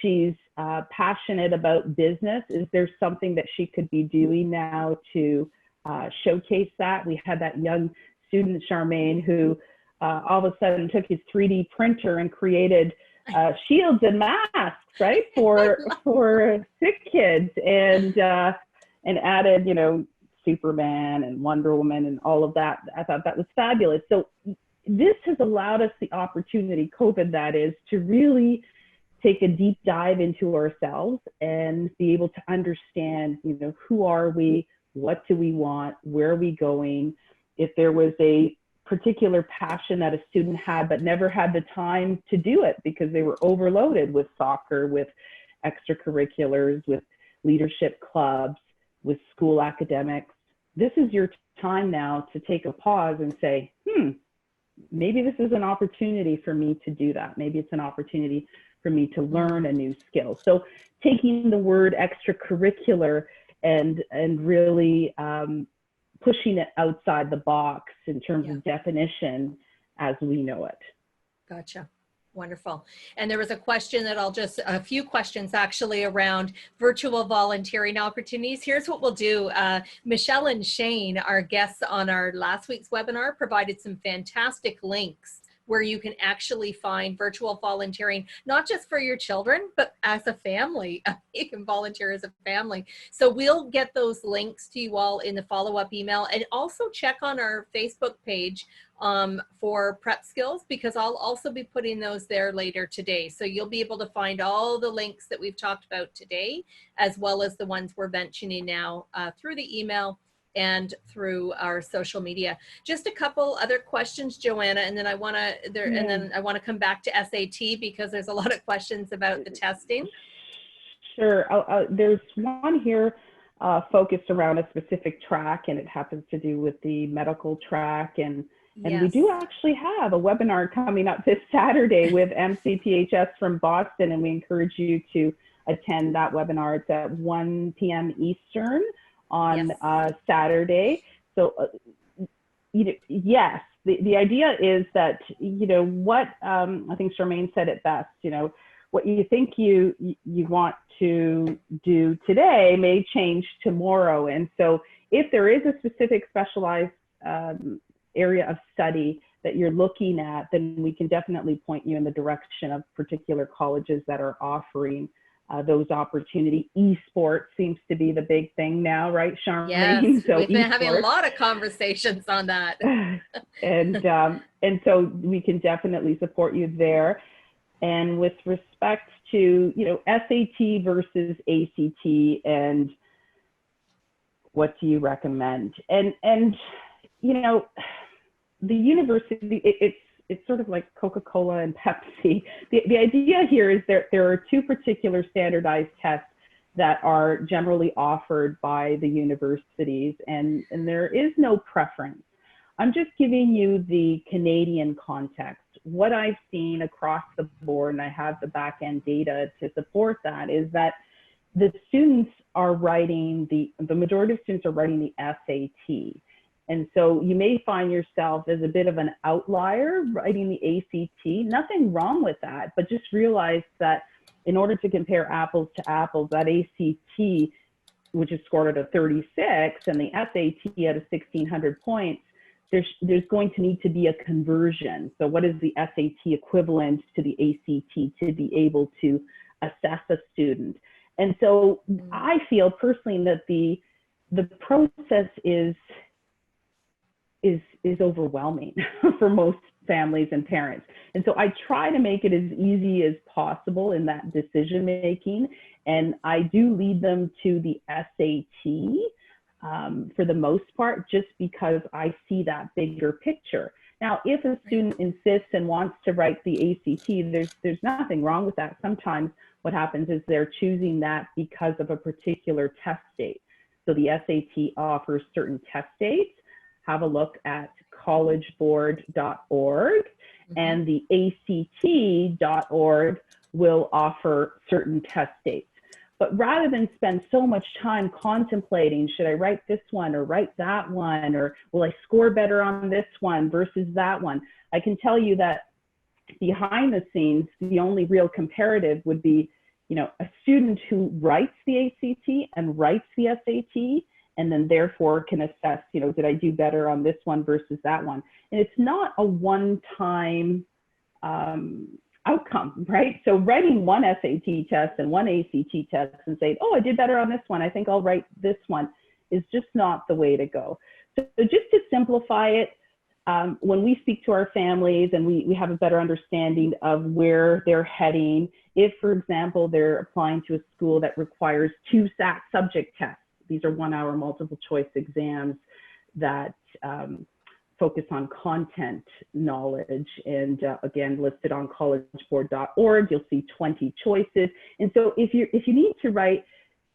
She's passionate about business. Is there something that she could be doing now to showcase that? We had that young student, Charmaine, who all of a sudden took his 3D printer and created shields and masks, right, for sick kids, and added, you know, Superman and Wonder Woman and all of that. I thought that was fabulous. So this has allowed us the opportunity, COVID that is, to really take a deep dive into ourselves and be able to understand, you know, who are we, what do we want, where are we going. If there was a particular passion that a student had but never had the time to do it because they were overloaded with soccer, with extracurriculars, with leadership clubs, with school academics, this is your time now to take a pause and say, maybe this is an opportunity for me to do that. Maybe it's an opportunity for me to learn a new skill. So taking the word extracurricular and really pushing it outside the box in terms of definition as we know it. Gotcha. Wonderful. And there was a question that a few questions actually around virtual volunteering opportunities. Here's what we'll do. Michelle and Shane, our guests on our last week's webinar, provided some fantastic links where you can actually find virtual volunteering, not just for your children, but as a family. You can volunteer as a family. So we'll get those links to you all in the follow-up email, and also check on our Facebook page for Prep Skills, because I'll also be putting those there later today. So you'll be able to find all the links that we've talked about today, as well as the ones we're mentioning now through the email and through our social media. Just a couple other questions, Joanna, and then I want to come back to SAT because there's a lot of questions about the testing. Sure. There's one here focused around a specific track, and it happens to do with the medical track, and we do actually have a webinar coming up this Saturday with MCPHS from Boston, and we encourage you to attend that webinar. It's at 1 p.m. Eastern on Saturday. So yes, the idea is that, you know, what I think Charmaine said it best, you know, what you think you want to do today may change tomorrow. And so if there is a specific specialized area of study that you're looking at, then we can definitely point you in the direction of particular colleges that are offering those opportunities. Esports seems to be the big thing now, right, Charmaine? Yes, so we've been having a lot of conversations on that. and so we can definitely support you there. And with respect to, you know, SAT versus ACT, and what do you recommend? And you know, the university, it's sort of like Coca-Cola and Pepsi. The idea here is there are two particular standardized tests that are generally offered by the universities, and there is no preference. I'm just giving you the Canadian context. What I've seen across the board, and I have the back-end data to support that, is that the students are writing, the majority of students are writing the SAT. And so you may find yourself as a bit of an outlier writing the ACT. Nothing wrong with that, but just realize that in order to compare apples to apples, that ACT, which is scored at a 36, and the SAT at a 1,600 points, there's going to need to be a conversion. So what is the SAT equivalent to the ACT to be able to assess a student? And so I feel personally that the process is overwhelming for most families and parents. And so I try to make it as easy as possible in that decision making. And I do lead them to the SAT for the most part, just because I see that bigger picture. Now, if a student insists and wants to write the ACT, there's nothing wrong with that. Sometimes what happens is they're choosing that because of a particular test date. So the SAT offers certain test dates. Have a look at collegeboard.org, and the ACT.org will offer certain test dates. But rather than spend so much time contemplating, should I write this one or write that one, or will I score better on this one versus that one? I can tell you that behind the scenes, the only real comparative would be, a student who writes the ACT and writes the SAT, and then therefore can assess, did I do better on this one versus that one? And it's not a one-time outcome, right? So writing one SAT test and one ACT test and say, oh, I did better on this one, I think I'll write this one, is just not the way to go. So just to simplify it, when we speak to our families and we have a better understanding of where they're heading, if, for example, they're applying to a school that requires 2 SAT subject tests, these are 1-hour multiple choice exams that focus on content knowledge, and again, listed on collegeboard.org, you'll see 20 choices. And so if you need to write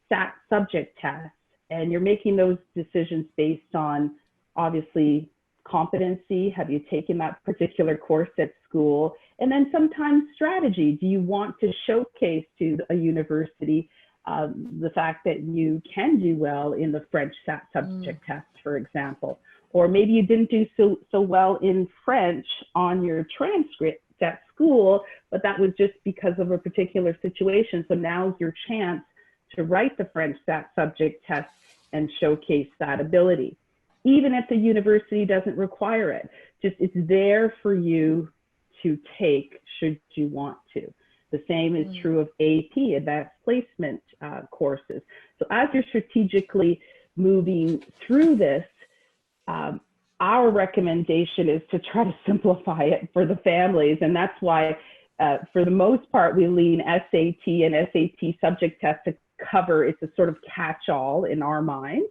SAT subject tests and you're making those decisions based on, obviously, competency, have you taken that particular course at school, and then sometimes strategy. Do you want to showcase to a university the fact that you can do well in the French SAT subject test, for example? Or maybe you didn't do so well in French on your transcript at school, but that was just because of a particular situation. So now's your chance to write the French SAT subject test and showcase that ability. Even if the university doesn't require it, it's there for you to take should you want to. The same is true of AP, advanced placement courses. So as you're strategically moving through this, our recommendation is to try to simplify it for the families. And that's why, for the most part, we lean SAT and SAT subject test to cover. It's a sort of catch-all in our minds.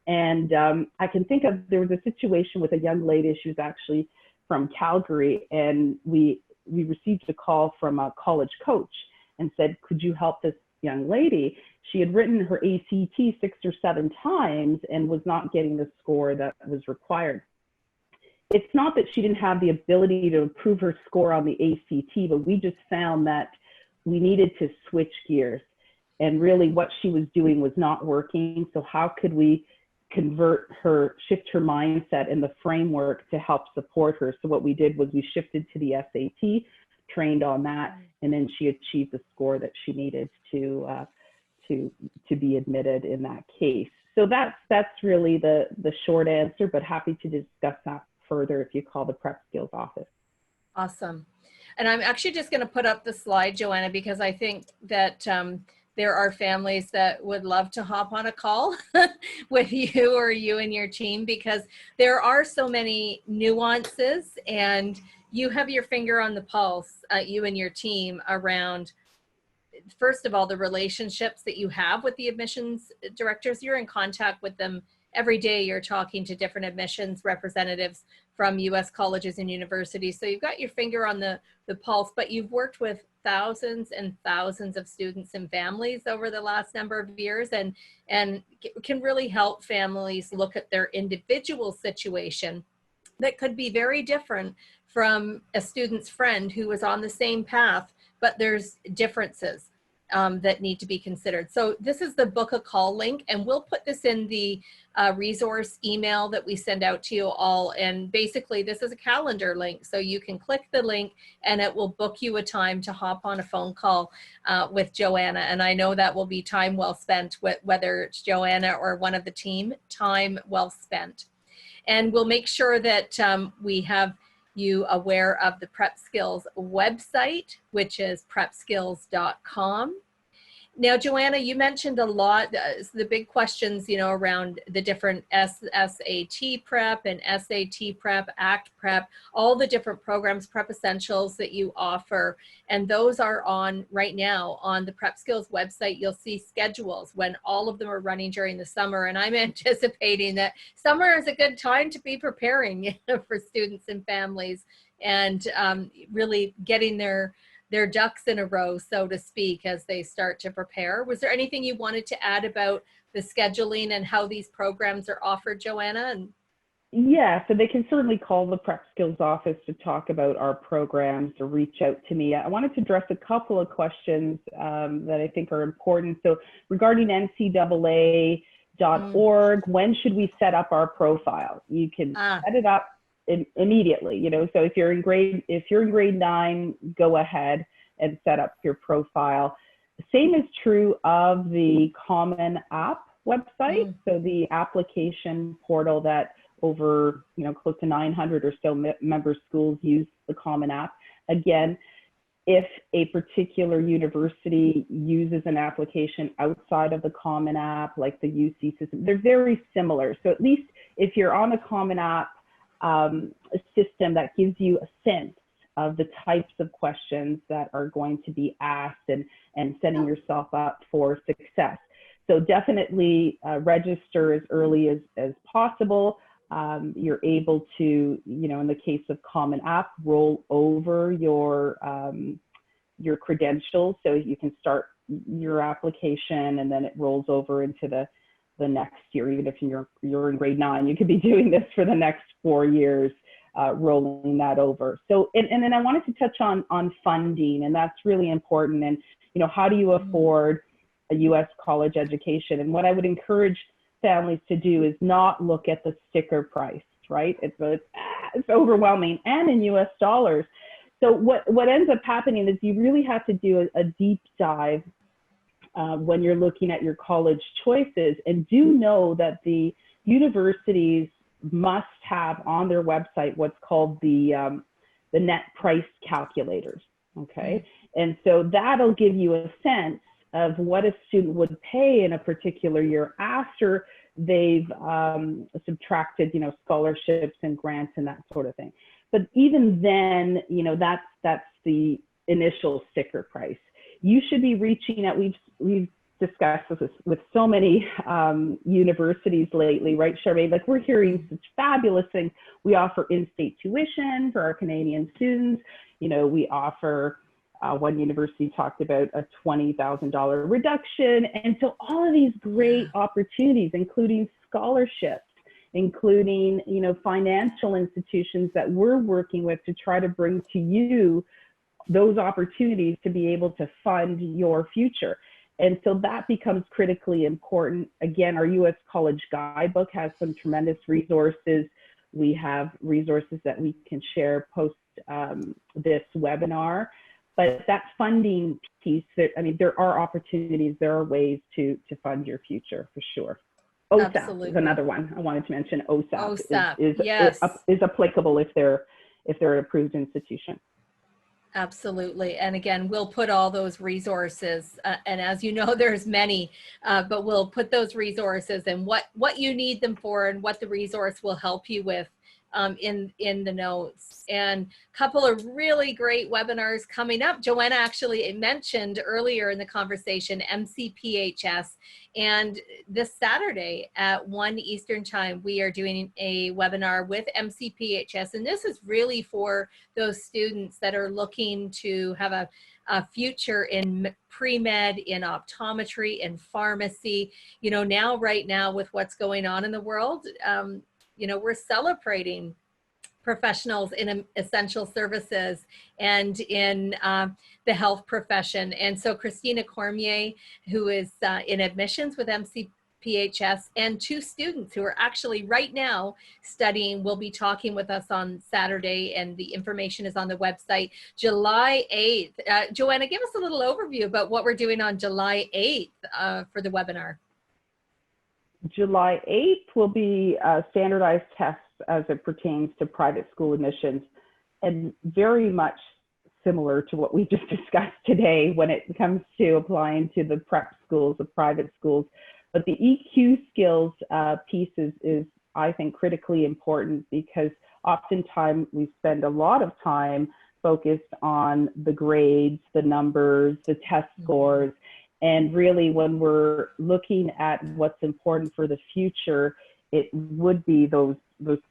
And I can think of, there was a situation with a young lady, she was actually from Calgary, and we received a call from a college coach and said, could you help this young lady? She had written her ACT 6 or 7 times and was not getting the score that was required. It's not that she didn't have the ability to improve her score on the ACT, but we just found that we needed to switch gears. And really what she was doing was not working. So how could we shift her mindset and the framework to help support her? So what we did was we shifted to the SAT, trained on that, and then she achieved the score that she needed to be admitted in that case. So that's really the short answer, but happy to discuss that further if you call the PrepSkills office. Awesome. And I'm actually just going to put up the slide, Joanna, because I think that there are families that would love to hop on a call with you or you and your team, because there are so many nuances, and you have your finger on the pulse, you and your team, around, first of all, the relationships that you have with the admissions directors. You're in contact with them every day. You're talking to different admissions representatives from U.S. colleges and universities. So you've got your finger on the pulse, but you've worked with thousands and thousands of students and families over the last number of years, and can really help families look at their individual situation that could be very different from a student's friend who is on the same path, but there's differences that need to be considered. So this is the book a call link, and we'll put this in the resource email that we send out to you all. And basically this is a calendar link, so you can click the link and it will book you a time to hop on a phone call with Joanna. And I know that will be time well spent, with whether it's Joanna or one of the team, time well spent. And we'll make sure that we have you aware of the PrepSkills website, which is prepskills.com. Now, Joanna, you mentioned a lot, the big questions, around the different SSAT prep and SAT prep, ACT prep, all the different programs, Prep Essentials that you offer. And those are on right now on the PrepSkills website. You'll see schedules when all of them are running during the summer. And I'm anticipating that summer is a good time to be preparing for students and families, and really getting their ducks in a row, so to speak, as they start to prepare. Was there anything you wanted to add about the scheduling and how these programs are offered, Joanna? Yeah, so they can certainly call the PrepSkills office to talk about our programs or reach out to me. I wanted to address a couple of questions that I think are important. So regarding ncaa.org, when should we set up our profile? You can set it up immediately, so if you're in grade 9, go ahead and set up your profile. Same is true of the Common App website. Mm. So the application portal that over, close to 900 or so member schools use the Common App. Again, if a particular university uses an application outside of the Common App, like the UC system, they're very similar. So at least if you're on the Common App system, that gives you a sense of the types of questions that are going to be asked and setting yourself up for success. So definitely register as early as possible. You're able to, in the case of Common App, roll over your credentials, so you can start your application and then it rolls over into the next year. Even if you're in grade 9, you could be doing this for the next 4 years, rolling that over. So, and then I wanted to touch on funding, and that's really important. And how do you afford a U.S. college education? And what I would encourage families to do is not look at the sticker price, right? It's overwhelming, and in U.S. dollars. So what ends up happening is you really have to do a deep dive when you're looking at your college choices, and do know that the universities must have on their website what's called the net price calculators, okay? And so that'll give you a sense of what a student would pay in a particular year after they've subtracted, scholarships and grants and that sort of thing. But even then, that's the initial sticker price. You should be reaching out. We've discussed this with so many universities lately, right, Charmaine? Like, we're hearing such fabulous things. We offer in-state tuition for our Canadian students. We offer, one university talked about a $20,000 reduction. And so all of these great opportunities, including scholarships, including, financial institutions that we're working with to try to bring to you those opportunities to be able to fund your future. And so that becomes critically important. Again, our U.S. College Guidebook has some tremendous resources. We have resources that we can share post this webinar. But that funding piece, there are opportunities, there are ways to fund your future, for sure. OSAP Absolutely. is another one I wanted to mention. OSAP yes. is applicable if they're an approved institution. Absolutely. And again, we'll put all those resources, and as you know, there's many, but we'll put those resources and what you need them for and what the resource will help you with in the notes. And a couple of really great webinars coming up. Joanna actually mentioned earlier in the conversation MCPHS, and this Saturday at 1 Eastern time, we are doing a webinar with MCPHS, and this is really for those students that are looking to have a future in pre-med, in optometry, in pharmacy. Right now with what's going on in the world, we're celebrating professionals in essential services and in the health profession. And so Christina Cormier, who is in admissions with MCPHS, and 2 students who are actually right now studying, will be talking with us on Saturday, and the information is on the website. July 8th. Joanna, give us a little overview about what we're doing on July 8th for the webinar. July 8th will be standardized tests as it pertains to private school admissions, and very much similar to what we just discussed today when it comes to applying to the prep schools, the private schools. But the EQ skills piece is, I think, critically important, because oftentimes we spend a lot of time focused on the grades, the numbers, the test scores. And really, when we're looking at what's important for the future, it would be those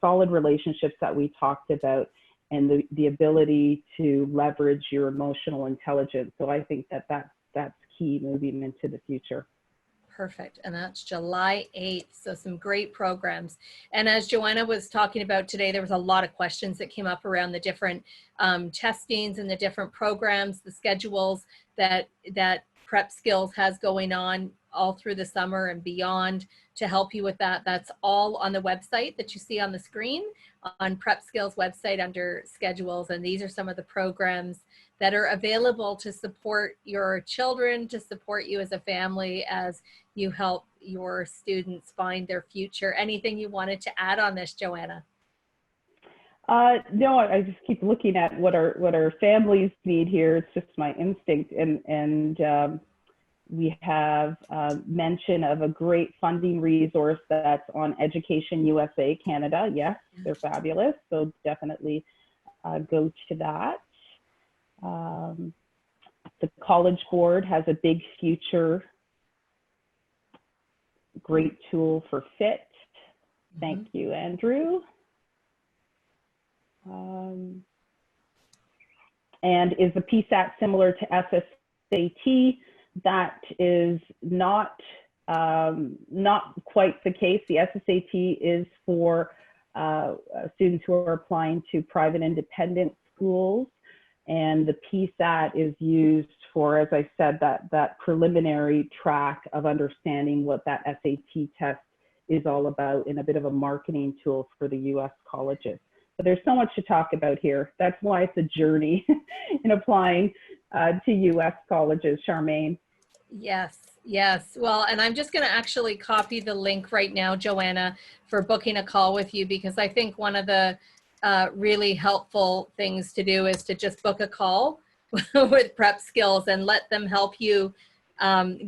solid relationships that we talked about, and the ability to leverage your emotional intelligence. So I think that's key moving into the future. Perfect. And that's July 8th. So some great programs. And as Joanna was talking about today, there was a lot of questions that came up around the different testings and the different programs, the schedules that PrepSkills has going on all through the summer and beyond. to help you with that. That's all on the website that you see on the screen, on Prepskills website under schedules. And these are some of the programs that are available to support your children, to support you as a family as you help your students find their future. Anything you wanted to add on this, Joanna? No, I just keep looking at what our families need here. It's just my instinct, and we have mention of a great funding resource that's on Education USA Canada. Yes, they're fabulous. So definitely go to that. The College Board has a Big Future, great tool for FIT. Thank you, Andrew. And is the PSAT similar to SSAT? That is not quite the case. The SSAT is for students who are applying to private independent schools, and the PSAT is used for, as I said, that preliminary track of understanding what that SAT test is all about, and a bit of a marketing tool for the US colleges. But there's so much to talk about here. That's why it's a journey in applying to US colleges, Charmaine. Yes, yes. Well, and I'm just going to actually copy the link right now, Joanna, for booking a call with you, because I think one of the really helpful things to do is to just book a call with Prepskills and let them help you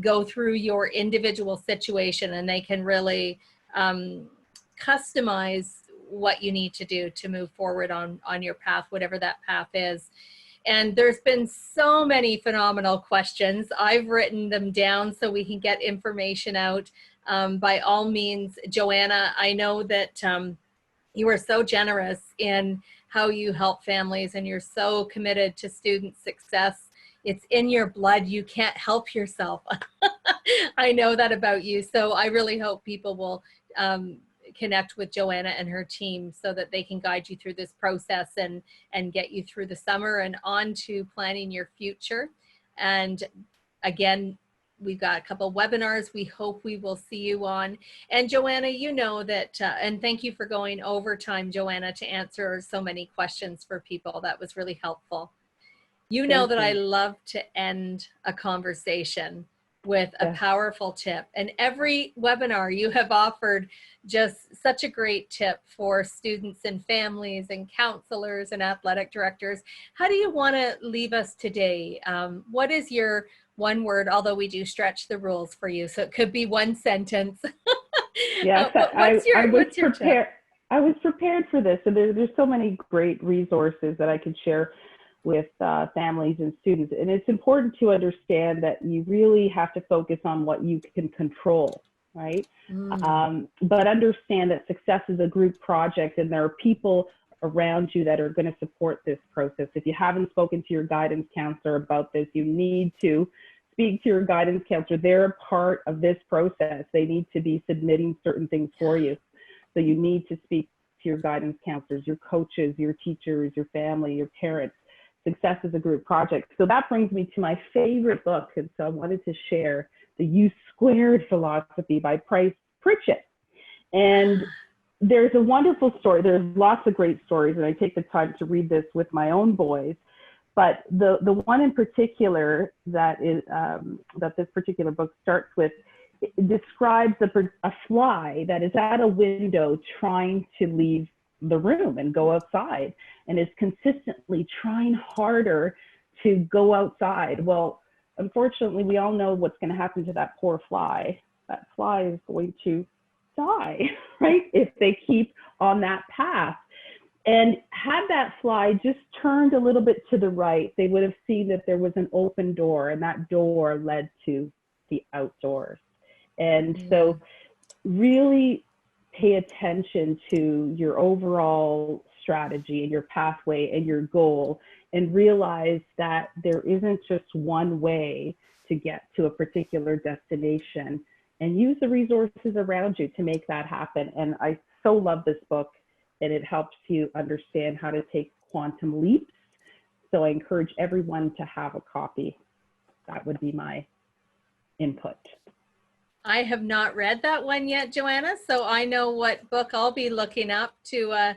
go through your individual situation, and they can really customize what you need to do to move forward on your path, whatever that path is. And there's been so many phenomenal questions. I've written them down so we can get information out. By all means, Joanna, I know that you are so generous in how you help families, and you're so committed to student success. It's in your blood. You can't help yourself. I know that about you. So I really hope people will connect with Joanna and her team so that they can guide you through this process and get you through the summer and on to planning your future. And again, we've got a couple webinars we hope we will see you on. And Joanna, you know that, and thank you for going overtime, Joanna, to answer so many questions for people. That was really helpful. You know that I love to end a conversation with a powerful tip. And every webinar you have offered just such a great tip for students and families and counselors and athletic directors. How do you want to leave us today? What is your one word, although we do stretch the rules for you, so it could be one sentence. Yes, I was prepared for this. So there's so many great resources that I could share with families and students. And it's important to understand that you really have to focus on what you can control, right? But understand that success is a group project, and there are people around you that are going to support this process. If you haven't spoken to your guidance counselor about this, you need to speak to your guidance counselor. They're a part of this process. They need to be submitting certain things for you. So you need to speak to your guidance counselors, your coaches, your teachers, your family, your parents. Success is a group project. So that brings me to my favorite book. And so I wanted to share The U Squared Philosophy by Pritchett. And there's a wonderful story. There's lots of great stories, and I take the time to read this with my own boys. But the one in particular that is that this particular book starts with, it describes a fly that is at a window trying to leave the room and go outside, and is consistently trying harder to go outside. Well, unfortunately, we all know what's going to happen to that poor fly. That fly is going to die, right? If they keep on that path. And had that fly just turned a little bit to the right, they would have seen that there was an open door, and that door led to the outdoors. And so really pay attention to your overall strategy and your pathway and your goal, and realize that there isn't just one way to get to a particular destination, and use the resources around you to make that happen. And I so love this book, and it helps you understand how to take quantum leaps. So I encourage everyone to have a copy. That would be my input. I have not read that one yet, Joanna, so I know what book I'll be looking up to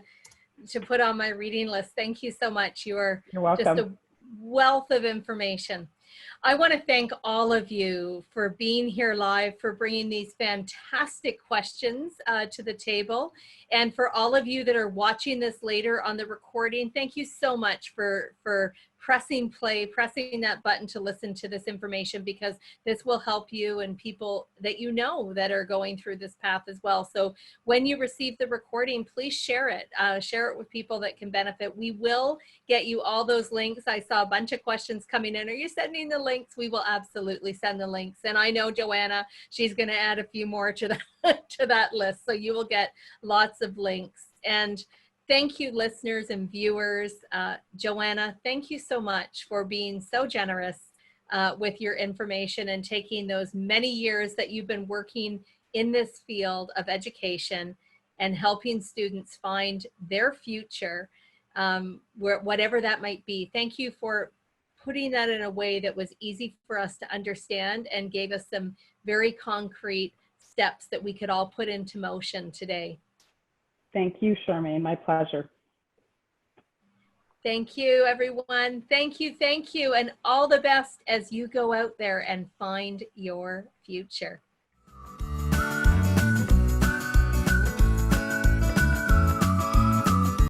put on my reading list. Thank you so much. You are You're just welcome. a wealth of information. I want to thank all of you for being here live, for bringing these fantastic questions to the table. And for all of you that are watching this later on the recording, thank you so much for pressing play, pressing that button to listen to this information, because this will help you and people that you know that are going through this path as well. So when you receive the recording, please share it with people that can benefit. We will get you all those links. I saw a bunch of questions coming in. Are you sending the links? We will absolutely send the links. And I know Joanna, she's going to add a few more to that, to that list. So you will get lots of links. And thank you, listeners and viewers. Joanna, thank you so much for being so generous with your information and taking those many years that you've been working in this field of education and helping students find their future, whatever that might be. Thank you for putting that in a way that was easy for us to understand and gave us some very concrete steps that we could all put into motion today. Thank you, Charmaine. My pleasure. Thank you, everyone. Thank you, and all the best as you go out there and find your future.